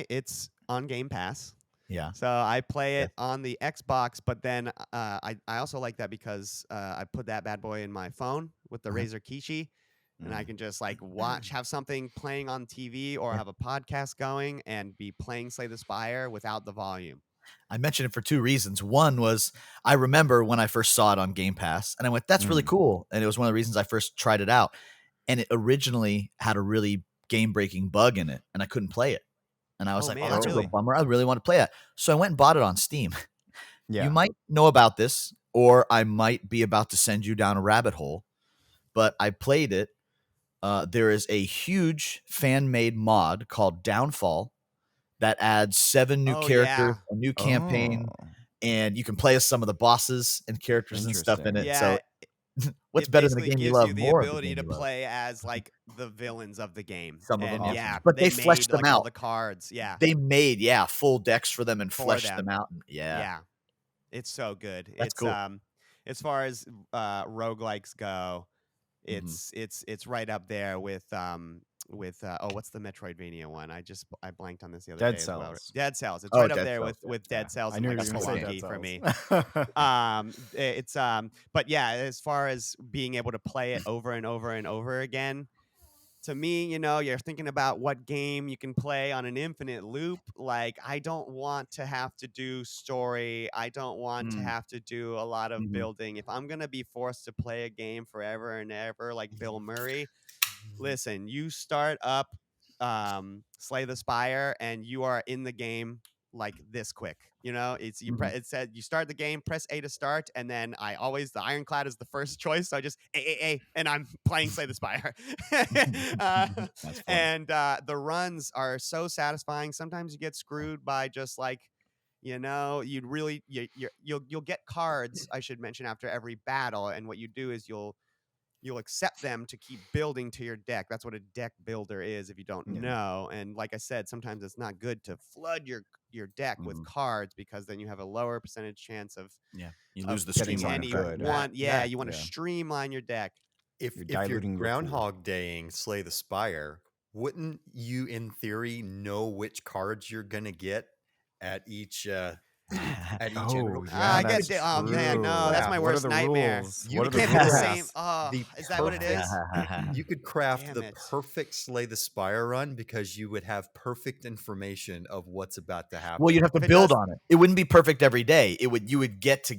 It's on Game Pass. Yeah. So I play Okay. it on the Xbox, but then I also like that because I put that bad boy in my phone with the Uh-huh. Razer Kishi, and I Mm. can just like have something playing on TV or Yeah. have a podcast going and be playing Slay the Spire without the volume. I mentioned it for 2 reasons. One was I remember when I first saw it on Game Pass, and I went, "That's really Mhm. cool." And it was one of the reasons I first tried it out. And it originally had a really game-breaking bug in it, and I couldn't play it. And I was Oh like, "Oh, man, that's a real really? bummer. I really want to play it." So I went and bought it on Steam. Yeah. You might know about this, or I might be about to send you down a rabbit hole, but I played it. There is a huge fan-made mod called Downfall that adds 7 new Oh characters, yeah, a new campaign, Oh, and you can play as some of the bosses and characters and stuff in interesting. it. So yeah. what's It better than the basically game you gives you love? the More of the ability game to you love. play as like the villains of the game, Some of them, and yeah. yeah, But they they fleshed made them like all out. the cards, yeah, They made, full decks for them and for fleshed them. them out. And, yeah, Yeah, it's so good. that's It's cool. as far as roguelikes go, Mhm. it's right up there with oh, what's the Metroidvania one? I blanked on this the other Dead day as well. Cells. Dead Cells. It's Oh, right up Dead there Cells, with yeah. Dead Cells I and knew like you were going to say Spelunky Dead for me. Cells. But yeah, as far as being able to play it over and over and over again, to me, you know, you're thinking about what game you can play on an infinite loop. Like, I don't want to have to do story. I don't want to Mm, have to do a lot of mhm. building. If I'm going to be forced to play a game forever and ever, like Bill Murray, listen, you start up Slay the Spire and you are in the game like this quick. You know, Mhm. it said you start the game, press A to start, and then the Ironclad is the first choice, so I just A, and I'm playing Slay the Spire. uh, That's funny. and the runs are so satisfying. Sometimes you get screwed by just like you know you'd really you'll get cards, I should mention, after every battle, and what you do is you'll accept them to keep building to your deck. That's what a deck builder is if you don't Yeah. know. And like I said, sometimes it's not good to flood your deck with Mhm. cards because then you have a lower percentage chance of Yeah, you of lose the Getting streamline any effect. good. one. Yeah, Yeah. you want to Yeah. streamline your deck. If You're you're diluting your pool. Groundhog Daying Slay the Spire, wouldn't you, in theory, know which cards you're gonna get at each Oh, general? yeah, I that's get. Oh man, no, that's true. my What are worst the nightmare. rules? You What are It the can't be the rules? same. Oh, The is that what it is? You could craft Damn the it. perfect Slay the Spire run because you would have perfect information of what's about to happen. Well, you'd have to If it build does- on it. It wouldn't be perfect every day. You would get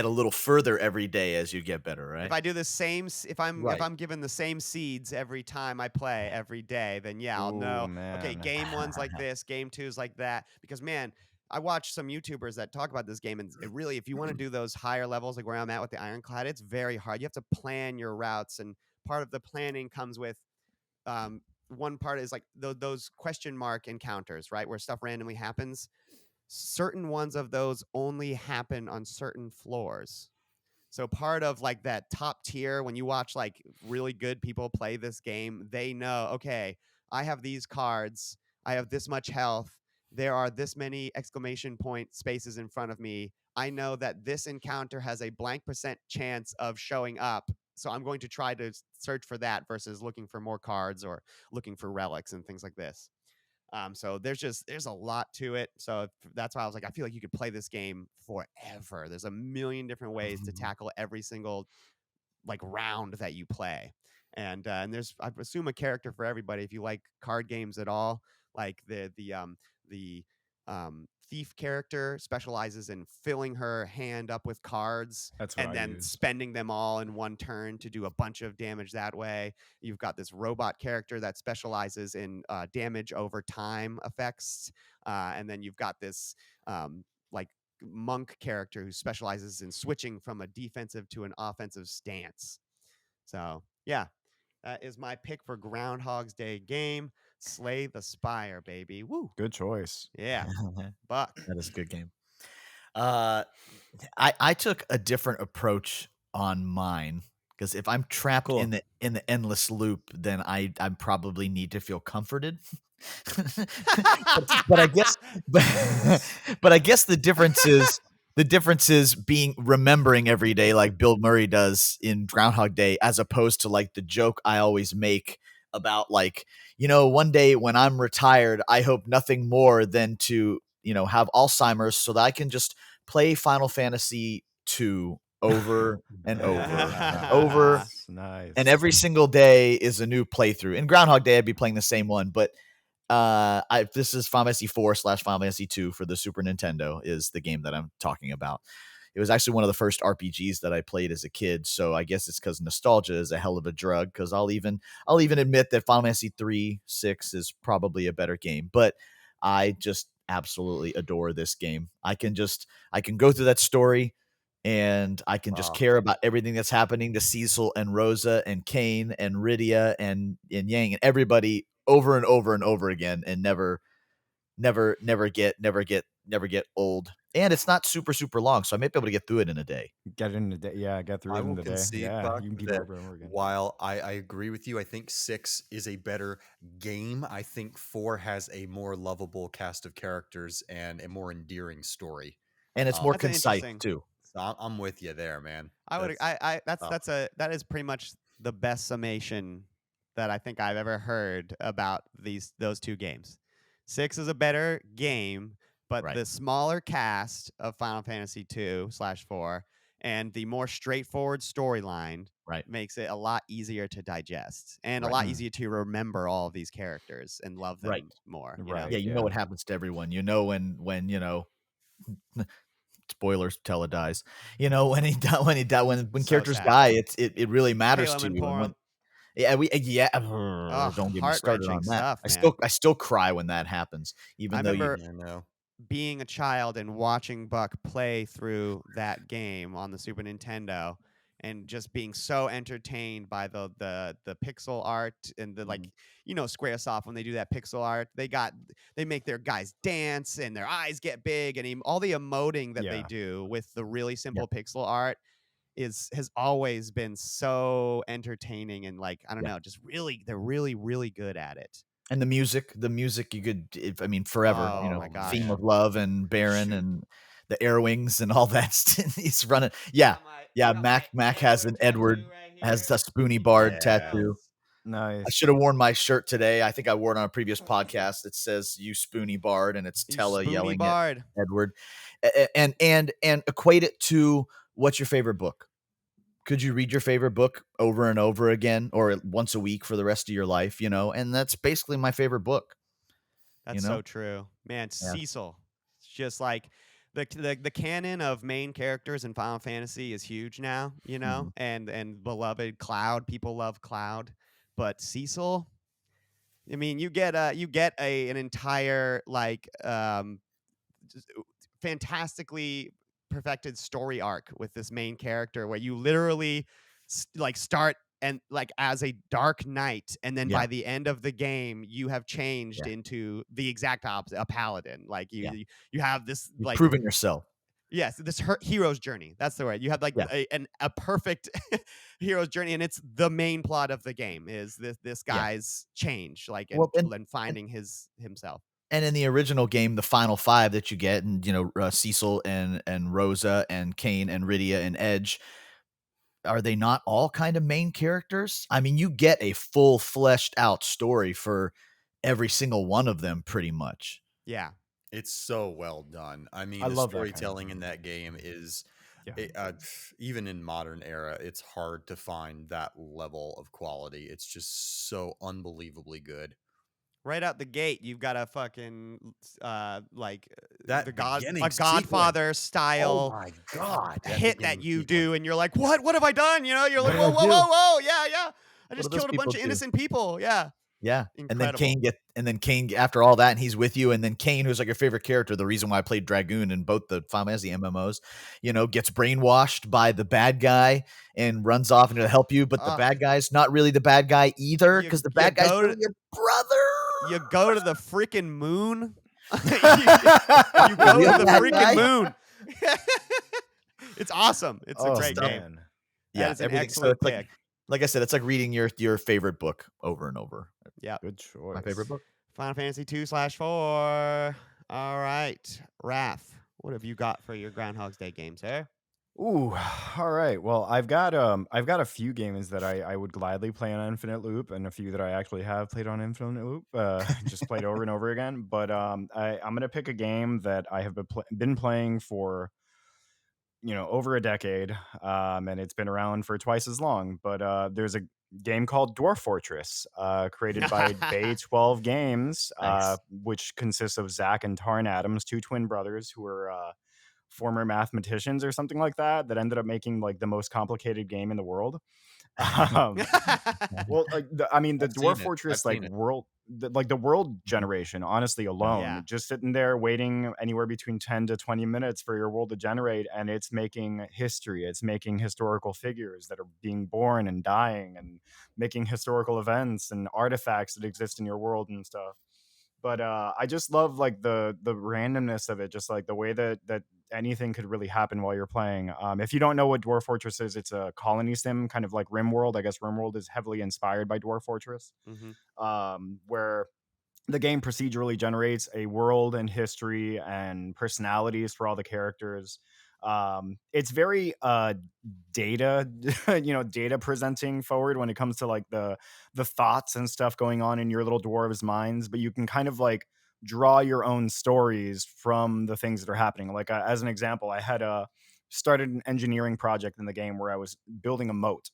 a little further every day as you get better, right? If I do the same, if Right. I'm given the same seeds every time I play every day, then yeah, I'll know. Ooh, Okay, man. game one's like this, game two's like that. Because man, I watch some YouTubers that talk about this game, and it really, if you want to do those higher levels, like where I'm at with the Ironclad, it's very hard. You have to plan your routes, and part of the planning comes with one part is like those question mark encounters, right, where stuff randomly happens. Certain ones of those only happen on certain floors. So part of like that top tier, when you watch like really good people play this game, they know, okay, I have these cards, I have this much health, there are this many exclamation point spaces in front of me. I know that this encounter has a blank percent chance of showing up. So I'm going to try to search for that versus looking for more cards or looking for relics and things like this. So there's a lot to it. So that's why I was like, I feel like you could play this game forever. There's a million different ways to tackle every single like round that you play, and there's, I assume, a character for everybody. If you like card games at all, like the thief character specializes in filling her hand up with cards That's what and I then used. spending them all in one turn to do a bunch of damage that way. You've got this robot character that specializes in damage over time effects, and then you've got this like monk character who specializes in switching from a defensive to an offensive stance. So yeah, that is my pick for Groundhog's Day game. Slay the Spire, baby. Woo. Good choice. Yeah. Buck. That is a good game. I took a different approach on mine because if I'm trapped Cool. in the endless loop, then I probably need to feel comforted. but I guess but, but I guess the difference is being remembering every day like Bill Murray does in Groundhog Day, as opposed to like the joke I always make about like, one day when I'm retired, I hope nothing more than to, have Alzheimer's so that I can just play Final Fantasy 2 over and over and over, Nice. Nice. and every single day is a new playthrough. In Groundhog Day, I'd be playing the same one, but this is Final Fantasy 4/Final Fantasy 2 for the Super Nintendo is the game that I'm talking about. It was actually one of the first RPGs that I played as a kid, so I guess it's because nostalgia is a hell of a drug. Because I'll even admit that Final Fantasy 3, 6 is probably a better game, but I just absolutely adore this game. I can go through that story, and I can just Oh, care about everything that's happening to Cecil and Rosa and Kane and Rydia and Yang and everybody over and over and over again, and never get old. And it's not super super long, so I might be able to get through it in a day. Get in the day. Yeah, get through I it in will the day. concede, Yeah, Buck, you can beat it that over and over again. while I agree with you, I think 6 is a better game. I think 4 has a more lovable cast of characters and a more endearing story. And it's more That's an concise interesting. too. So I'm with you there, man. I would. Tough. That is pretty much the best summation that I think I've ever heard about those two games. 6 is a better game, but Right. the smaller cast of Final Fantasy 2/4 and the more straightforward storyline Right. makes it a lot easier to digest and a Right. lot easier to remember all of these characters and love Right. them more. Right. Yeah, you know Yeah. what happens to everyone. You know when spoilers, Tella dies. You know when when So characters sad. die, it really matters Caleb to and you. And when Porum. yeah, Oh, don't get me started heart-wrenching on that. stuff, man. I still cry when that happens, I even though you remember I know. being a child and watching Buck play through that game on the Super Nintendo and just being so entertained by the pixel art and the like, Squaresoft, when they do that pixel art, they make their guys dance and their eyes get big, and all the emoting that they Yeah. do with the really yeah, simple pixel art has always been so entertaining, and like, I don't yeah. know, just really, they're really really good at it. And the music you could, I mean, forever. Oh my Oh Theme gosh. of man. Love and Baron Shoot. and the Air Wings and all that. He's running. Yeah, I yeah. got my Mac has Edward an Edward, tattoo right has here. a Spoony You can see Bard the Yeah. tattoo. wheels. I Nice. should have worn my shirt today. I think I wore it on a previous podcast. It says "You Spoony Bard" and it's You Tella spoony yelling at bard. Edward. And equate it to what's your favorite book? Could you read your favorite book over and over again, or once a week for the rest of your life? And that's basically my favorite book. You That's know, so true, man. yeah. Cecil, it's just like the canon of main characters in Final Fantasy is huge now, Mhm. and beloved Cloud. People love Cloud, but Cecil. I mean, you get an entire like fantastically perfected story arc with this main character where you literally like start and like as a dark knight, and then Yeah, by the end of the game you have changed yeah, into the exact opposite, a paladin. Like yeah. you have this You've like, proven yourself. yes, this hero's journey. That's the word. You have like Yeah, a perfect hero's journey, and it's the main plot of the game is this yeah. guy's change, like Well, and and finding his himself. and in the original game, the final 5 that you get, and, Cecil and Rosa and Kane and Rydia and Edge, are they not all kind of main characters? I mean, you get a full fleshed out story for every single one of them pretty much. Yeah. It's so well done. I I mean, the love that kind of storytelling in game. that game is Yeah. even in modern era, it's hard to find that level of quality. It's just so unbelievably good. Right out the gate, you've got a fucking like That a beginning sequence. Godfather Oh style my god, that hit that beginning you sequence. do, and you're like, what have I done? You're like, What did whoa, I whoa, do? whoa, whoa, yeah, yeah. I What do just those killed a bunch people of do? innocent people. Yeah. Yeah, Incredible. and then Kane after all that, and he's with you, and then Kane, who's like your favorite character, the reason why I played Dragoon in both the Final Fantasy MMOs, gets brainwashed by the bad guy and runs off and to help you, but the Uh, bad guy's not really the bad guy either, you because the you bad guy's go really to your brother. you go to the freaking moon. you, you The go real to the bad freaking guy? moon. It's awesome. It's a Oh great game. man. That Yeah, is an everything. So excellent it's pick. like I said, it's like reading your favorite book over and over. Yeah. Good My favorite choice. book. Final Fantasy 2/4. All right. Raph, what have you got for your Groundhog's Day game, sir? Ooh, all right. Well, I've got a few games that I would gladly play on Infinite Loop, and a few that I actually have played on Infinite Loop, just played over and over again. But I'm gonna pick a game that I have been playing for over a decade, and it's been around for twice as long. But there's a game called Dwarf Fortress, created by Bay 12 Games, Nice. which consists of Zach and Tarn Adams, two twin brothers who are former mathematicians or something like that, that ended up making like the most complicated game in the world. Um, well, like I mean, the I've seen Dwarf it. I've Fortress seen it. like the world generation, honestly, alone, Yeah. just sitting there waiting anywhere between 10 to 20 minutes for your world to generate, and it's making history. It's making historical figures that are being born and dying, and making historical events and artifacts that exist in your world and stuff. But I just love like the randomness of it, just like the way that anything could really happen while you're playing. If you don't know what Dwarf Fortress is, it's a colony sim, kind of like RimWorld. I guess RimWorld is heavily inspired by Dwarf Fortress, hmm where the game procedurally generates a world and history and personalities for all the characters. It's very data data presenting forward when it comes to like the thoughts and stuff going on in your little dwarves minds, but you can kind of like draw your own stories from the things that are happening. Like as an example, I had started an engineering project in the game where I was building a moat,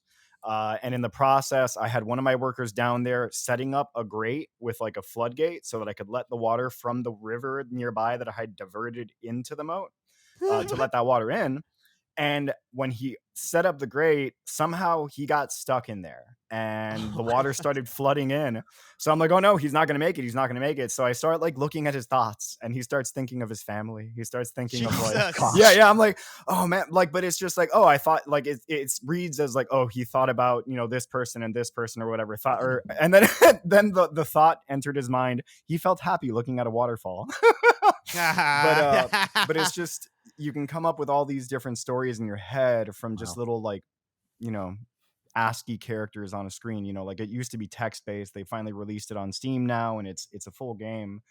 and in the process, I had one of my workers down there setting up a grate with like a floodgate so that I could let the water from the river nearby that I had diverted into the moat, to let that water in. And when he set up the grate, somehow he got stuck in there and the water started flooding in. So I'm like, oh no, he's not going to make it. He's not going to make it. So I start like looking at his thoughts, and he starts thinking of his family. He starts thinking of like, Jesus. yeah. I'm like, oh man. Like, but it's just like, oh, I thought like it reads as like, oh, he thought about, this person and this person or whatever thought, and then, then the thought entered his mind. He felt happy looking at a waterfall. But it's just, you can come up with all these different stories in your head from just Wow. little like, you know, ASCII characters on a screen. Like it used to be text based. They finally released it on Steam now, and it's a full game.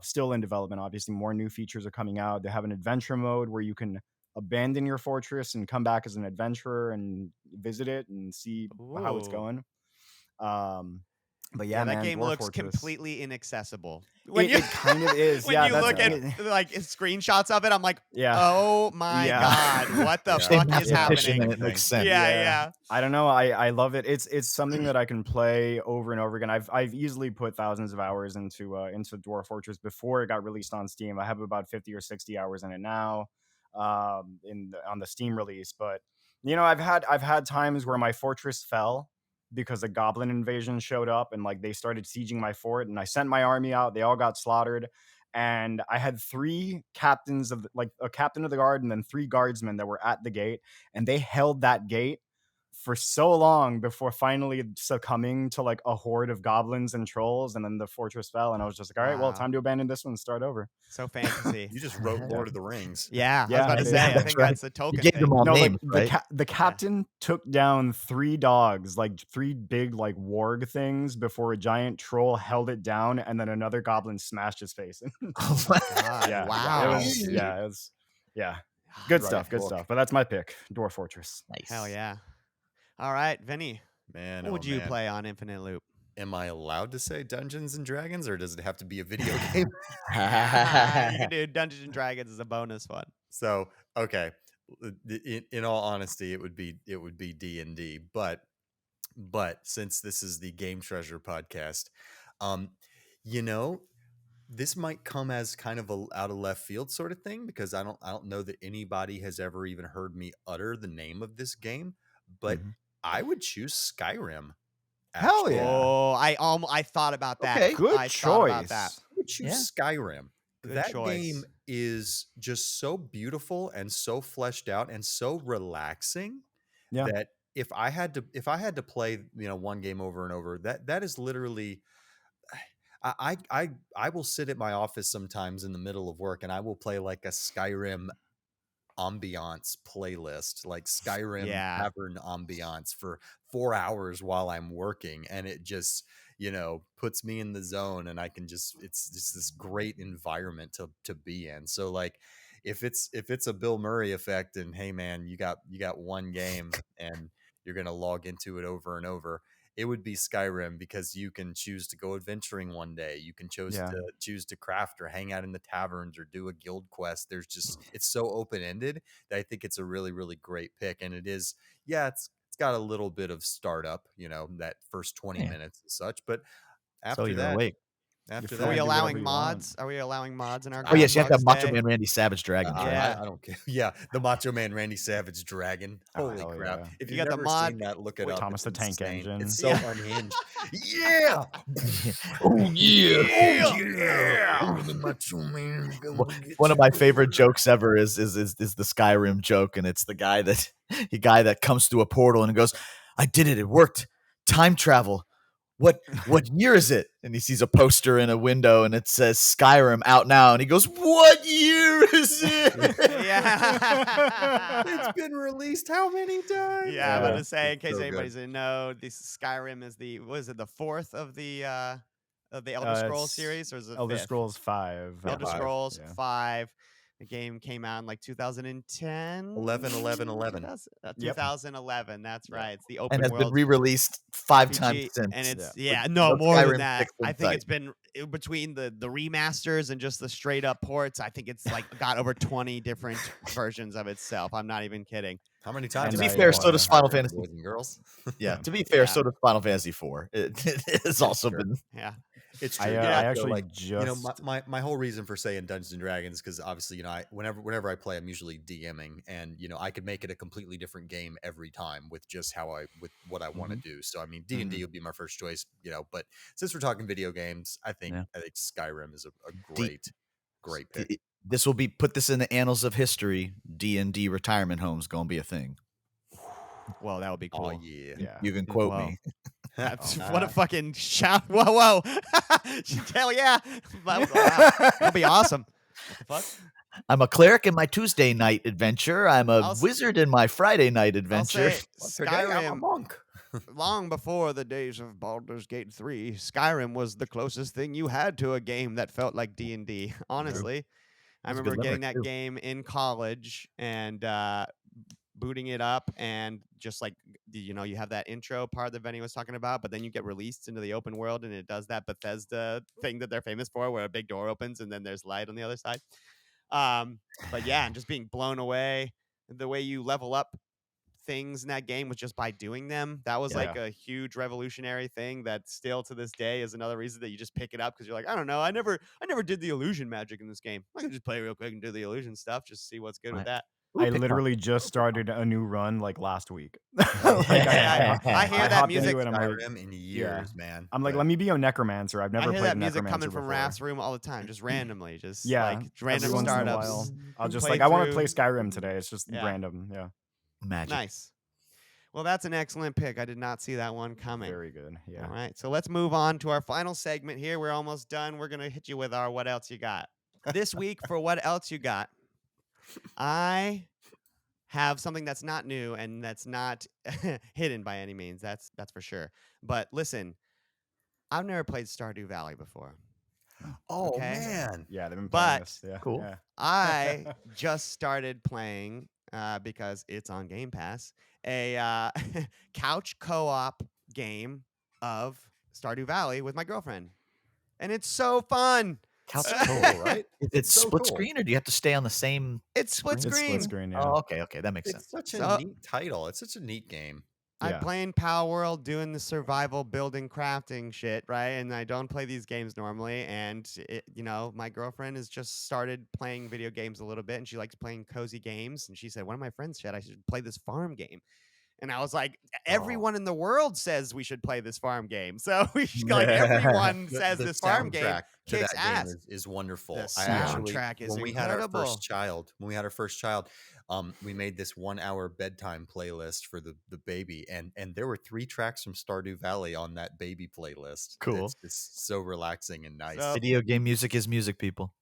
Still in development. Obviously, more new features are coming out. They have an adventure mode where you can abandon your fortress and come back as an adventurer and visit it and see how it's Ooh. going. But yeah, Yeah, that man, game Dwarf looks Fortress. completely inaccessible. When It kind of is. when Yeah, you that's look at like screenshots of it, I'm like, yeah. oh my Yeah. god, what the Yeah, Say fuck is mathematician happening? and it makes sense. Yeah, Yeah. yeah. I don't know. I love it. It's something that I can play over and over again. I've easily put thousands of hours into Dwarf Fortress before it got released on Steam. I have about 50 or 60 hours in it now, on the Steam release. But I've had times where my fortress fell because a goblin invasion showed up, and like they started sieging my fort, and I sent my army out. They all got slaughtered. and I had 3 captains of like a captain of the guard and then 3 guardsmen that were at the gate, and they held that gate for so long before finally succumbing to like a horde of goblins and trolls, and then the fortress fell, and I was just like, all right, well, Wow. time to abandon this one and start over. So fantasy. You just wrote Lord of the Rings. Yeah, I was Yeah, about to I say. did. I That's think right. that's a You token gave thing. them all No, like names, right? the captain took down 3 dogs, like 3 big like warg things before a giant troll held it down, and then another goblin smashed his face in. Oh my god! Yeah, Wow. it was yeah. Ah, Good Write a stuff, good book. stuff. But that's my pick, Dwarf Fortress. Nice. Hell yeah! All right, Vinny, Man, what would oh, you man. play on Infinite Loop? Am I allowed to say Dungeons and Dragons, or does it have to be a video game? You can do Dungeons and Dragons as a bonus one. So, okay, in all honesty, it would be D&D, but since this is the Game Treasure podcast, you know, this might come as kind of a out of left field sort of thing, because I don't know that anybody has ever even heard me utter the name of this game, but Mhm. I would choose Skyrim. Hell actually. yeah. Oh, I thought about that. Okay. Good I thought about that. choice. I would choose Yeah. Skyrim. Good That choice. game is just so beautiful and so fleshed out and so relaxing Yeah. that if I had to play, one game over and over, that is literally I will sit at my office sometimes in the middle of work and I will play like a Skyrim ambiance playlist, like Skyrim Yeah. tavern ambiance for 4 hours while I'm working, and it just puts me in the zone, and it's just this great environment to be in. So like if it's a Bill Murray effect and hey man, you got one game and you're gonna log into it over and over, it would be Skyrim, because you can choose to go adventuring one day. You can Yeah. choose to craft or hang out in the taverns or do a guild quest. It's so open ended that I think it's a really, really great pick. And it is, yeah, it's got a little bit of startup, that first 20 Yeah. minutes and such. But So after you're that, awake. after free Are we to that, do whatever allowing you mods? Are we allowing mods in our Oh yes, you have to Groundhog have Macho Day? Man Randy Savage dragons, right? Yeah. I don't care. Yeah, the Macho Man Randy Savage dragon. Oh, Holy hell crap! yeah. If You you've got the never mod- seen that, look it Wait, up. Thomas It's the Tank insane. Engine. It's so Yeah. unhinged. Yeah. Oh yeah. Oh yeah. The Macho Man. One of my favorite jokes ever is the Skyrim joke, and it's the guy that comes through a portal and goes, "I did it! It worked! Time travel! What year is it?" And he sees a poster in a window, and it says Skyrim out now, and he goes, "What year is it?" Yeah. It's been released how many times? Yeah, I'm about Yeah. to say, in It's case so good. anybody's didn't know, this Skyrim is the fourth of the Elder Scrolls It's series, or is it Elder fifth? Scrolls 5. Elder five. Scrolls Yeah. 5. The game came out in like 2010. 11. 2011. That's Yeah. right. It's the and open has been world re-released 5 times RPG, since. and it's Yeah. no more Skyrim than that. 6 in I think sight. it's been between the remasters and just the straight up ports. I think it's like got over 20 different versions of itself. I'm not even kidding. How many times? To have be you fair, won so does this Final Skyrim, Fantasy. boys and girls. Yeah, to be fair, Yeah. so does Final Fantasy 4. It has also Sure. been. Yeah. It's I, true. I So, actually like, just my whole reason for saying Dungeons and Dragons, because obviously, whenever I play, I'm usually DMing, and I could make it a completely different game every time with just with what I want to do. So I mean, D&D would be my first choice, but since we're talking video games, I think Skyrim is a great pick. This will put this in the annals of history. D&D retirement homes gonna be a thing. Well, that would be cool. Oh yeah. yeah. You can quote Whoa. me. What a fucking shout! Whoa! Hell yeah! Wow, that'll be awesome. What the fuck? I'm a cleric in my Tuesday night adventure. I'm a I'll s- wizard in my Friday night I'll adventure. say Today I'm a Skyrim. monk. Long before the days of Baldur's Gate 3, Skyrim was the closest thing you had to a game that felt like D&D. Honestly, I That's a remember good getting limerick, that too. game in college and booting it up, and just like you have that intro part that Benny was talking about, but then you get released into the open world, and it does that Bethesda thing that they're famous for, where a big door opens and then there's light on the other side. But yeah, and just being blown away. The way you level up things in that game was just by doing them. That was like a huge revolutionary thing that still to this day is another reason that you just pick it up, because you're like, I don't know, I never did the illusion magic in this game. I can just play real quick and do the illusion stuff, just see what's good with Right. that. Ooh, I pick one. literally just started a new run like last week. Oh, Like I hear I that hopped music. into it. I'm like, Skyrim in yeah. years, man. I'm like, But let me be a necromancer. I've I never hear played that music necromancer coming from before. Raph's room all the time, just randomly, just Yeah, like every random once in a startups. while, I'll just play like I want to play through. Skyrim today. It's just Yeah. random. Yeah, Magic. Nice. Well, that's an excellent pick. I did not see that one coming. very good. Yeah. All right. So let's move on to our final segment here. We're almost done. We're going to hit you with our What Else You Got. This week for What Else You Got, I have something that's not new and that's not hidden by any means. That's for sure. But listen, I've never played Stardew Valley before. oh Okay. man, Yeah, they've been playing But this. Yeah, Cool. yeah. I just started playing because it's on Game Pass a couch co-op game of Stardew Valley with my girlfriend, and it's so fun. Couch so co-op. cool, right? It's so split cool. screen, or do you have to stay on the same It's split screen? It's split screen. screen. Yeah. Oh, okay, that makes It's sense. such a So- neat title. It's such a neat game. I'm Yeah. playing Palworld, doing the survival building crafting shit, right? And I don't play these games normally. And my girlfriend has just started playing video games a little bit, and she likes playing cozy games. And she said, one of my friends said I should play this farm game. And I was like, everyone in the world says we should play this farm game. So we should, like everyone says The this farm game soundtrack to kicks that game ass. is wonderful. The I actually, soundtrack is when we had our incredible. first child, we made this 1 hour bedtime playlist for the baby, and there were 3 tracks from Stardew Valley on that baby playlist. Cool. It's just so relaxing and nice. So- Video game music is music, people.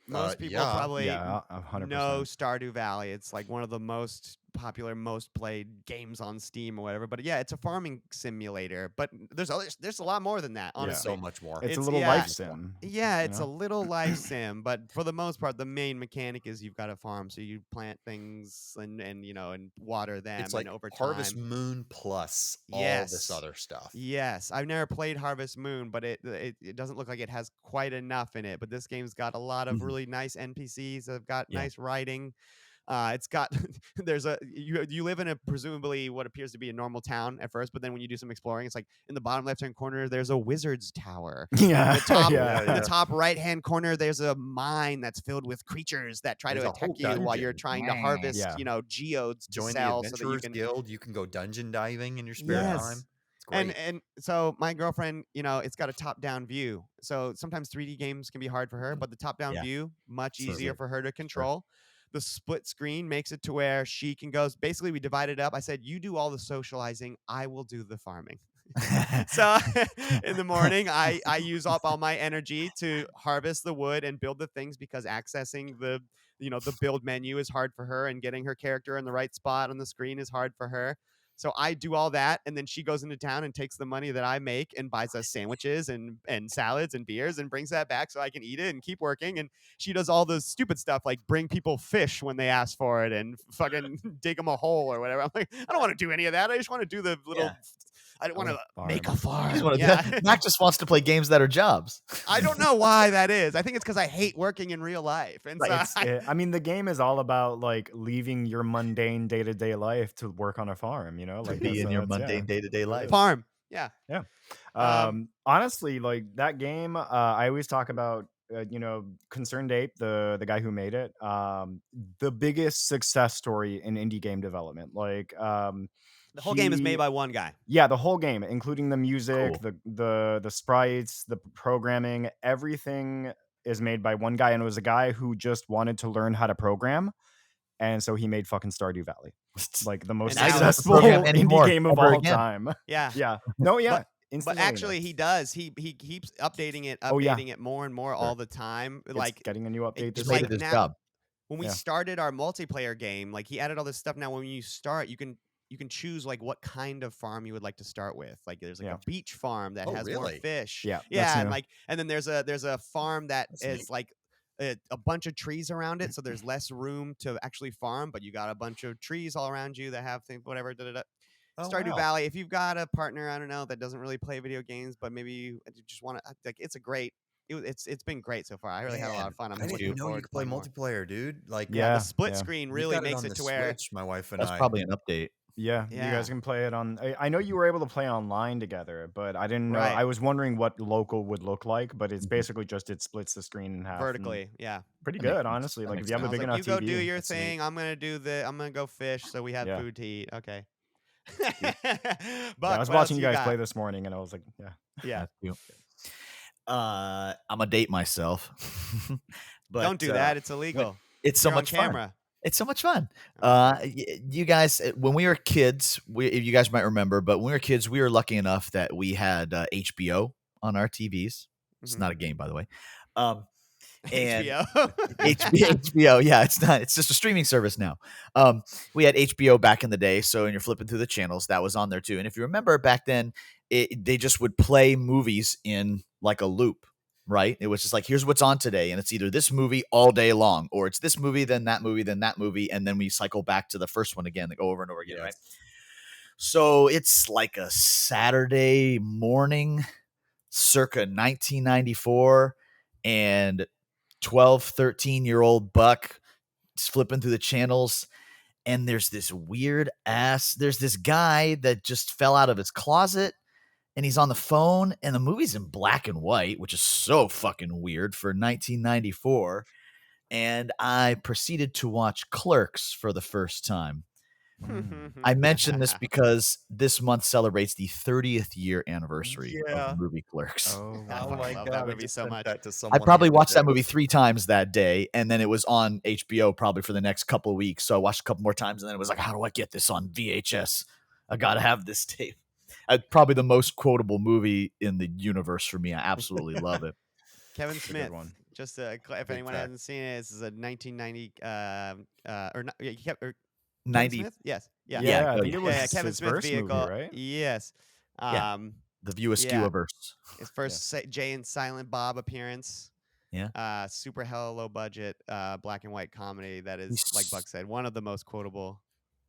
Most people yeah. probably Yeah, 100%. know Stardew Valley. It's like one of the most popular, most played games on Steam or whatever. But yeah, it's a farming simulator. But there's a lot more than that, Yeah. honestly. So much more. It's a It's- little yeah. life sim. Yeah, you it's know? a little life sim, but for the most part, the main mechanic is you've got a farm, so you plant things and water them, It's like and over Harvest time. Moon plus all Yes. this other stuff. Yes, I've never played Harvest Moon, but it doesn't look like it has quite enough in it. But this game's got a lot of Mhm. really nice NPCs. They've got Yeah. nice writing. It's got you live in a presumably what appears to be a normal town at first, but then when you do some exploring, it's like in the bottom left hand corner there's a wizard's tower. Yeah. The top, yeah. in the top right hand corner there's a mine that's filled with creatures that try There's to a whole attack you while you're dungeon. trying to harvest, Yeah. geodes to Join the sell so that you Adventurers can. Guild. You can go dungeon diving in your spare Yes. time. It's great. And so my girlfriend, it's got a top-down view. So sometimes 3D games can be hard for her, but the top-down Yeah. view much Sure. easier for her to control. The split screen makes it to where she can go. Basically, we divided up. I said, "You do all the socializing. I will do the farming." So in the morning, I use up all my energy to harvest the wood and build the things because accessing the build menu is hard for her, and getting her character in the right spot on the screen is hard for her. So I do all that, and then she goes into town and takes the money that I make and buys us sandwiches and salads and beers and brings that back so I can eat it and keep working. And she does all the stupid stuff like bring people fish when they ask for it and fucking dig them a hole or whatever. I'm like, I don't want to do any of that. I just want to do the little. Yeah. I don't want to Farm. make a You farm. just wanna- Yeah. Mac just wants to play games that are jobs. I don't know why that is. I think it's because I hate working in real life. And Right, so I mean, the game is all about like leaving your mundane day-to-day life to work on a farm. Like Be that's- in your that's- yeah. mundane day-to-day life. farm. Yeah. Honestly, like that game, I always talk about, Concerned Ape, the guy who made it, the biggest success story in indie game development. Like, The whole game is made he- by one guy. yeah, the whole game, including the music, Cool. the sprites, the programming, everything is made by one guy, and it was a guy who just wanted to learn how to program, and so he made fucking Stardew Valley, like the most And now he doesn't have to successful program indie anymore, game of ever all again. time. Yeah. Yeah, no, yeah, But instantaneous. actually, he does. He keeps updating it, Oh, yeah. it more and more all the time. It's Like getting a new update. just this Made like it his now- job. when we Yeah. started our multiplayer game, like he added all this stuff. Now, when you start, you can choose like what kind of farm you would like to start with. Like there's like Yeah. a beach farm that Oh, has more really? fish. Yeah, that's yeah, and new. and then there's a farm that That's is neat. like a bunch of trees around it, so there's less room to actually farm, but you got a bunch of trees all around you that have things, whatever. Oh, Stardew wow. Valley. If you've got a partner, I don't know, that doesn't really play video games, but maybe you just want to, like, it's a great. It's been great so far. I really had a lot Man, of fun. I'm I didn't looking know forward you to could play playing more. multiplayer, dude. Like, Yeah, Yeah, the split yeah. screen we really got makes on it the to where Switch, my wife and That's I. probably an update. Yeah, you guys Yeah. can play it on. I know you were able to play online together, but I didn't know. Right. I was wondering what local would look like, but it's Mhm. basically just it splits the screen in half. And Vertically. Yeah. pretty That makes good, sense. honestly. That Like if makes you have And a I was big sense. like, enough you go do TV, your that's neat. thing. I'm gonna do the. I'm gonna go fish. So we have Yeah. food to eat. Okay. Yeah, I Buck, was what else watching you you guys play got? this morning, and I was like, yeah. Yeah. That's cute. I'm a date myself, but Don't do that. It's but illegal. it's so You're on much fun. camera. It's so much fun. Oh. You guys, when we were kids, you guys might remember, but when we were kids, we were lucky enough that we had HBO on our TVs. It's Mhm. not a game, by the way. And HBO. HBO, yeah, it's not. It's just a streaming service now. We had HBO back in the day, so when you're flipping through the channels, that was on there too. And if you remember back then, they just would play movies in like a loop, right? It was just like, here's what's on today, and it's either this movie all day long, or it's this movie, then that movie, then that movie, and then we cycle back to the first one again, they go over and over again, right? Yes. So it's like a Saturday morning, circa 1994, and 12, 13-year-old Buck flipping through the channels, and there's this there's this guy that just fell out of his closet, and he's on the phone, and the movie's in black and white, which is so fucking weird for 1994. And I proceeded to watch Clerks for the first time. I mention this because this month celebrates the 30th year anniversary of Yeah. the movie Clerks. Oh, I Oh wow. my love god! that I movie just so sent much. that to I someone. probably the other watched that day. movie 3 times that day, and then it was on HBO probably for the next couple of weeks. So I watched a couple more times, and then it was like, how do I get this on VHS? I gotta have this tape. Probably the most quotable movie in the universe for me. I absolutely love it. Kevin It's a Smith. good one. Just if Big anyone fact. hasn't seen it, this is a 1990 or not, yeah, Kevin 90, Smith. Yes. Yeah. yeah, Yeah, I oh think yeah, it was Yeah. Kevin his Smith first movie, vehicle. right? Yes. Yeah. Um. the View Askew Yeah. averse. His first Jay and Silent Bob appearance. Yeah. Super hella low budget, black and white comedy that is, like He's- Buck said, one of the most quotable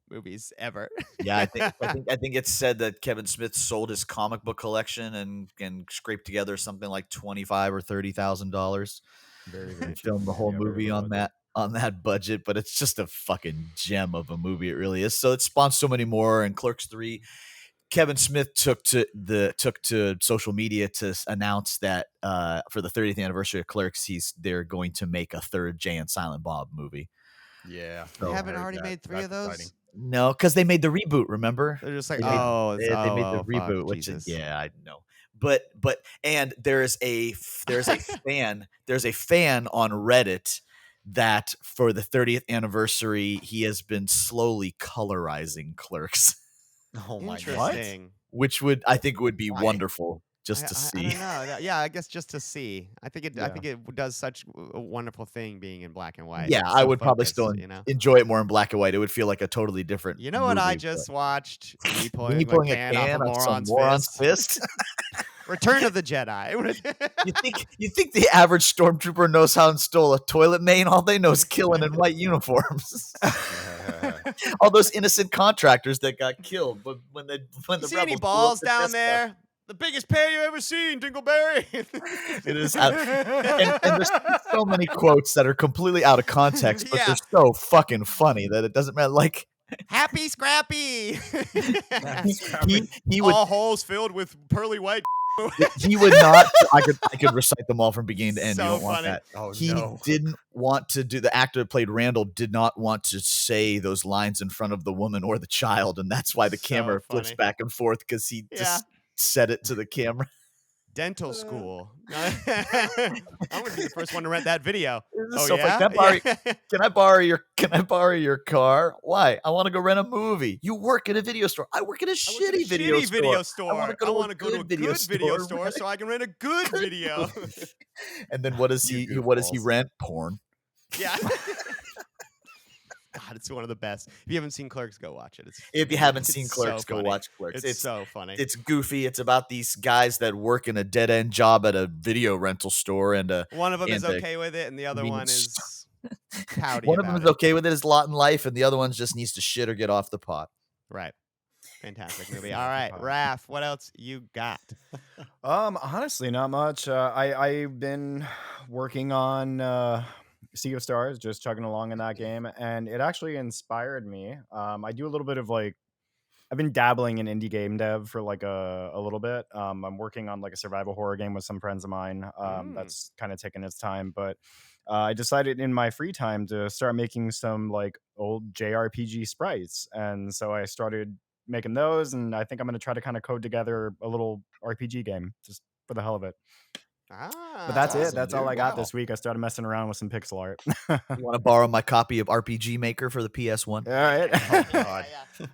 movies ever. Yeah, I think it's said that Kevin Smith sold his comic book collection and scraped together something like $25,000 or $30,000 Very, very and cheap. filmed the whole Yeah, very movie low on budget. that budget. But it's just a fucking gem of a movie. It really is. So it spawned so many more. And Clerks 3, Kevin Smith took to social media to announce that for the 30th anniversary of Clerks, they're going to make a third Jay and Silent Bob movie. Yeah. They So- haven't heard already that. made 3 That's of those. exciting. No, because they made the reboot. Remember? They're just like, They made, oh, they made the fuck, reboot, which is, Jesus. yeah, I know. But and there's a fan on Reddit that for the 30th anniversary he has been slowly colorizing Clerks, Oh my god. Interesting. which I think would be Why? wonderful just to I see. don't know. Yeah, I guess just to see. I think Yeah. it does such a wonderful thing being in black and white. Yeah, It's I so would probably focused, still you know. enjoy it more in black and white. It would feel like a totally different. You know what I movie, just watched? Me Me pulling, pulling a a can can off off of some Moron's moron's fist. fist. Return of the Jedi. You think the average stormtrooper knows how to install a toilet main? All they know is killing in white uniforms. All those innocent contractors that got killed, but when You the see any rebels blew up balls the down Death Star. there? The biggest pair you ever seen, Dingleberry. It is and there's so many quotes that are completely out of context, but Yeah. they're so fucking funny that it doesn't matter. Like Happy Scrappy. he would All holes filled with pearly white. he would not. I could recite them all from beginning to end. So you don't want funny. that. Oh He no. didn't want to do. The actor that played Randall did not want to say those lines in front of the woman or the child, and that's why the So camera flips funny. back and forth because he Yeah. just said it to the camera. Dental school. I'm gonna be the first one to rent that video. This is Oh so yeah. funny. Can I borrow your car? Why? I want to go rent a movie. You work at a video store. I work at a I work at a shitty video video store. I want I want to to go to a good video store rent a so I can rent a good good video. movie. And then what does You what does he goofballs. rent? Porn. Yeah. God, it's one of the best. If you haven't seen Clerks, go watch it. If you haven't it's seen so Clerks, go funny. watch Clerks. It's so funny. It's goofy. It's about these guys that work in a dead end job at a video rental store, and One of them is and a okay with it, and the other one is convenience pouty one of them about is it. okay with it, his lot in life, and the other one just needs to shit or get off the pot. Right. Fantastic movie. All right, Raph, what else you got? Honestly, not much. I've been working on Sea of Stars, just chugging along in that game, and it actually inspired me. I do a little bit of like I've been dabbling in indie game dev for like a little bit. I'm working on like a survival horror game with some friends of mine. Mm. That's kind of taking its time, but I decided in my free time to start making some like old JRPG sprites, and so I started making those. And I think I'm going to try to kind of code together a little RPG game just for the hell of it. But Ah, that's it. awesome, That's all dude. I got Wow. this week. I started messing around with some pixel art. You want to borrow my copy of RPG Maker for the PS1? All right. Oh God,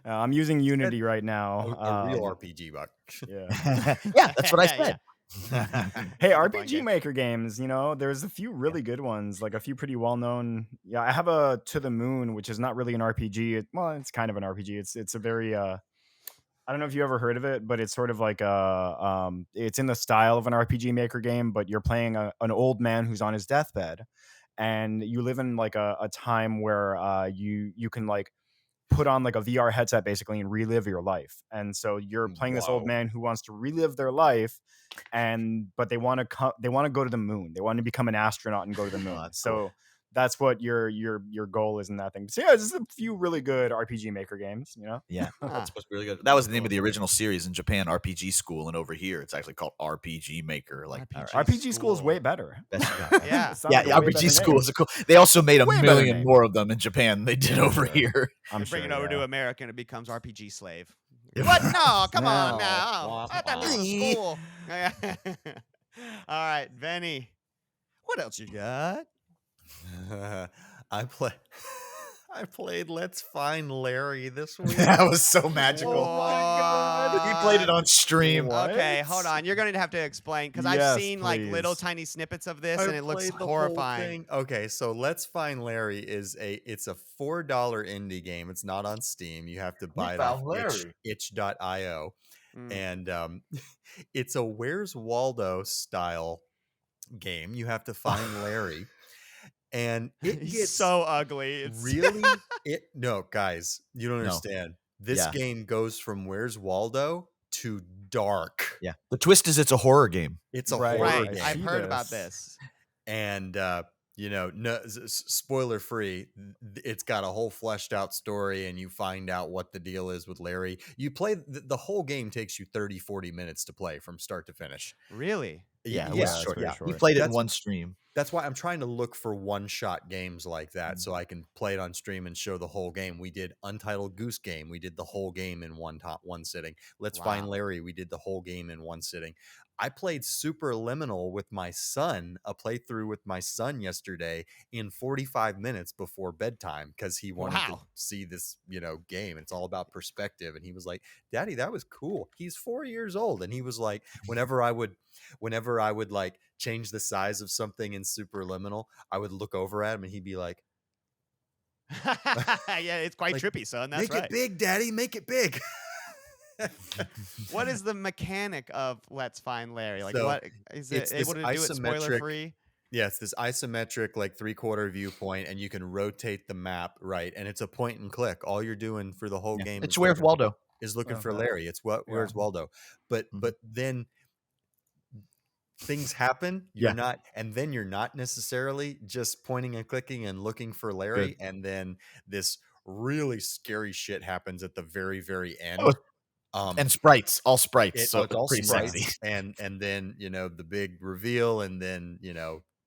I'm using Said Unity right a, now. a real RPG buck. Yeah. Yeah, that's what I yeah. said. Hey, It's a fun RPG game. Maker games, there's a few really good ones, like a few pretty well-known. Yeah, I have a To the Moon, which is not really an RPG. Well, it's kind of an RPG. It's a very I don't know if you ever heard of it, but it's sort of like it's in the style of an RPG Maker game, but you're playing an old man who's on his deathbed, and you live in like a time where you can like put on like a VR headset basically and relive your life. And so you're playing this old Whoa. man who wants to relive their life, but they want to go to the moon. They want to become an astronaut and go to the moon. That's cool. So that's what your goal is in that thing. So yeah, there's a few really good RPG Maker games. Yeah, Huh. that's supposed to be really good. That was the name of the original series in Japan, RPG School, and over here it's actually called RPG Maker. Like, all right, RPG School is way better. best you got. Yeah. It sounds Yeah, like a way RPG better School name. is a cool. They also made a Way better million name. more of them in Japan than they did over sure. here. I'm They sure. bring it over yeah. to America and it becomes RPG Slave. Yeah. What? No, come on No. now. I thought this was school. All right, Benny. What else you got? I play. I played Let's Find Larry this week. That was so magical. Oh my God. He played it on stream. What? Okay, hold on. You're going to have to explain because I've Yes, seen like little please. tiny snippets of this I and it looks played the whole horrifying. thing. Okay, so Let's Find Larry is it's a $4 indie game. It's not on Steam. You have to buy it off itch.io. Mm. And it's a Where's Waldo style game. You have to find Larry. And it He's gets so ugly. It's really no, guys, you don't No. understand. This Yeah. game goes from Where's Waldo to dark. Yeah. The twist is it's a horror game. It's a Right. horror right. game. I've see heard about this. this. And no spoiler free, it's got a whole fleshed out story, and you find out what the deal is with Larry. You play the whole game takes you 30-40 minutes to play from start to finish. Really? Yeah, it yeah, was short. pretty Yeah, we short. played it in That's- one stream. That's why I'm trying to look for one-shot games like that, so I can play it on stream and show the whole game. We did Untitled Goose Game. We did the whole game in one sitting. Let's Find Wow. Larry. We did the whole game in one sitting. I played Superliminal with my son, a playthrough with my son yesterday in 45 minutes before bedtime because he wanted to Wow. see this, game. It's all about perspective. And he was like, Daddy, that was cool. He's 4 years old. And he was like, whenever I would like change the size of something in Superliminal, I would look over at him and he'd be like, Yeah, it's quite Like, trippy, son. That's make right. it big, Daddy, make it big. What is the mechanic of Let's Find Larry? Like, So, what is it's it this able to do it isometric- spoiler free? Yeah, it's this isometric, like 3/4 viewpoint, and you can rotate the map, right? And it's a point and click. All you're doing for the whole Yeah. game It's is Where's looking, Waldo. for Okay. Larry. It's Where's Waldo? But Mhm. but then things happen. You're Yeah. not, and then you're not necessarily just pointing and clicking and looking for Larry. And then this really scary shit happens at the very, very end. And sprites, all sprites. So it's all pretty sprites, sexy. and then the big reveal, and then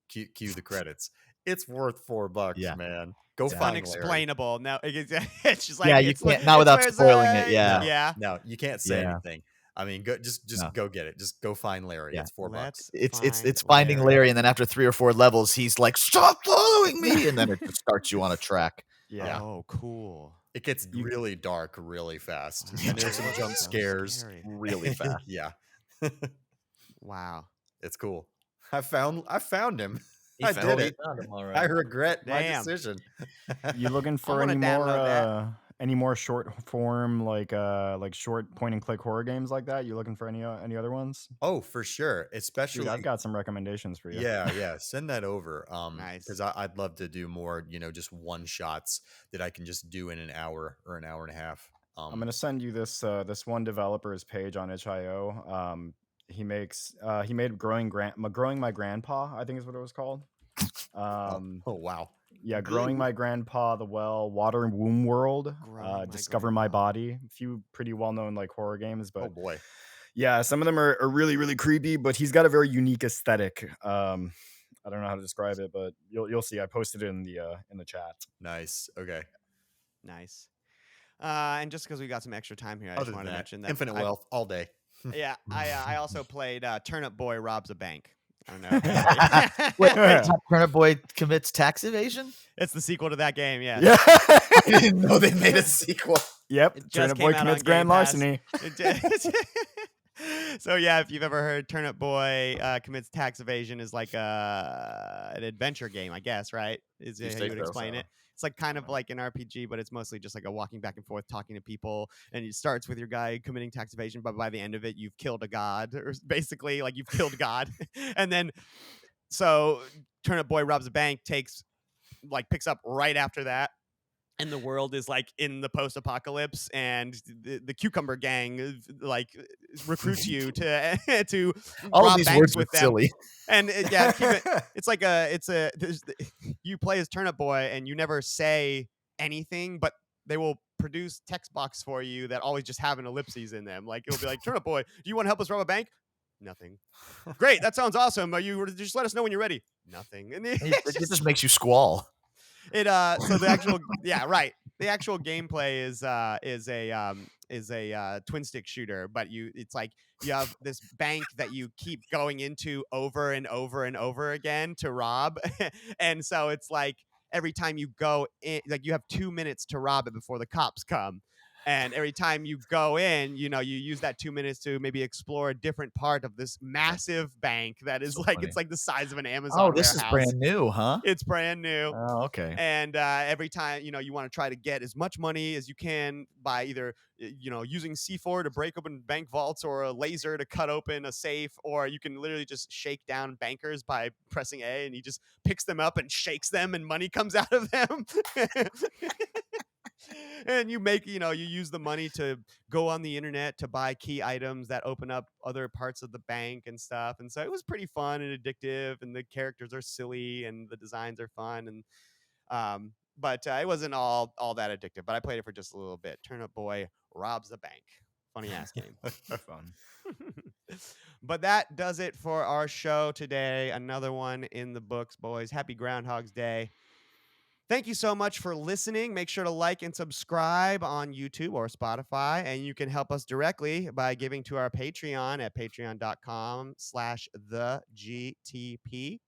cue the credits. It's worth $4, Yeah. man. Go Yeah. find Larry. Unexplainable. No, it's just like Yeah, you it's like- can't- not without where's spoiling it, Larry? yeah. Yeah. No, you can't say Yeah. anything. I mean, just No. go get it. Just go find Larry. Yeah. It's $4. Let's It's find finding Larry, and then after 3 or 4 levels, he's like, "Stop following me!" And then it just starts you on a track. Yeah. Oh, cool. It gets really dark really fast, and there's some That's jump so scares. scary. Really fast. Yeah, Wow. it's cool. I found him. He I found- did he it. found him all right. I regret my Damn. decision. You looking for wanna download any more short form like short point and click horror games like that? You looking for any other ones? Oh, for sure. Dude, Especially, I've got some recommendations for you. yeah. Send that over. Nice. Because I'd love to do more, just one shots that I can just do in an hour or an hour and a half. I'm gonna send you this one developer's page on itch.io. He made growing my grandpa, I think is what it was called. Oh wow. Yeah, Growing My Grandpa, The Well, Water and Womb World, Growing My Discover My Grandpa. Body. A few pretty well-known like horror games, Oh but boy. yeah, some of them are really, really creepy, but he's got a very unique aesthetic. I don't know how to describe it, but you'll see. I posted it in the chat. Nice. Okay. Nice. And just because we got some extra time here, I just Other than wanted to that, mention that infinite wealth all day. I also played Turnip Boy Robs a Bank. I don't know. If anybody- Wait, Turnip Boy commits tax evasion? It's the sequel to that game. Yeah. Yeah. I didn't know they made a sequel. Yep. It just Turnip came Boy out on commits Game grand Pass. larceny. So yeah, if you've ever heard Turnip Boy commits tax evasion is like an adventure game, I guess, right? Is You how say you would so. explain it. It's like kind of like an RPG, but it's mostly just like a walking back and forth, talking to people. And it starts with your guy committing tax evasion, but by the end of it, you've killed a god, or basically like you've killed God. And then so Turnip Boy Robs a Bank picks up right after that. And the world is like in the post-apocalypse, and the cucumber gang like recruits you to to All of rob these banks words are with them. silly. And it's like you play as Turnip Boy, and you never say anything, but they will produce text box for you that always just have an ellipses in them. Like it'll be like, Turnip Boy, do you want to help us rob a bank? Nothing. Great, that sounds awesome. Just let us know when you're ready. Nothing. And It just makes you squall. so the actual the actual gameplay is a twin stick shooter, but it's like you have this bank that you keep going into over and over and over again to rob. And so it's like every time you go in, like you have 2 minutes to rob it before the cops come. And every time you go in, you use that 2 minutes to maybe explore a different part of this massive bank that is So like funny. it's like the size of an Amazon Oh, this warehouse. is brand new, huh? It's brand new. Oh, okay. And every time you want to try to get as much money as you can by either using C4 to break open bank vaults, or a laser to cut open a safe, or you can literally just shake down bankers by pressing A, and he just picks them up and shakes them, and money comes out of them. And you use the money to go on the internet to buy key items that open up other parts of the bank and stuff. And so it was pretty fun and addictive, and the characters are silly and the designs are fun. And but it wasn't all that addictive, but I played it for just a little bit. Turnip Boy Robs a Bank. Funny ass game. Fun. But that does it for our show today. Another one in the books, boys. Happy Groundhog's Day. Thank you so much for listening. Make sure to like and subscribe on YouTube or Spotify, and you can help us directly by giving to our Patreon at patreon.com/thegtp.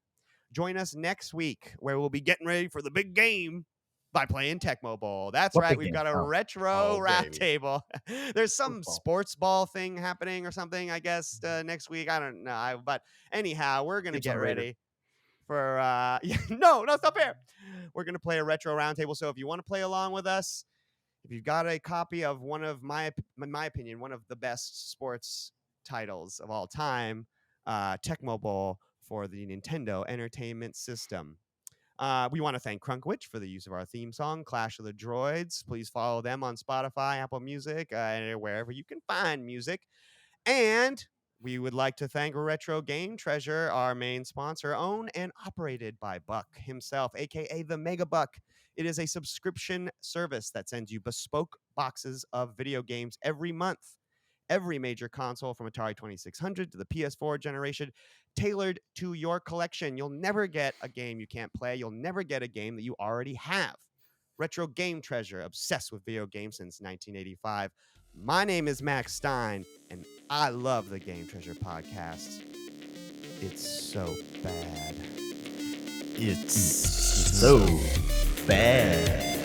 Join us next week, where we'll be getting ready for the big game by playing Tecmo Bowl. That's What right. big We've game? got a Oh. retro Oh, rap baby. table. There's some Football. sports ball thing happening or something, I guess, next week. I don't know. But anyhow, we're going to Dibs on get Raider. ready for no, stop here. We're going to play a retro roundtable. So if you want to play along with us, if you've got a copy of one of in my opinion, one of the best sports titles of all time, Tecmo Bowl for the Nintendo Entertainment System. We want to thank Crunkwitch for the use of our theme song, Clash of the Droids. Please follow them on Spotify, Apple Music, and wherever you can find music. And we would like to thank Retro Game Treasure, our main sponsor, owned and operated by Buck himself, aka the Mega Buck. It is a subscription service that sends you bespoke boxes of video games every month. Every major console from Atari 2600 to the PS4 generation, tailored to your collection. You'll never get a game you can't play. You'll never get a game that you already have. Retro Game Treasure, obsessed with video games since 1985. My name is Max Stein, and I love the Game Treasure podcast. It's so bad. It's so bad.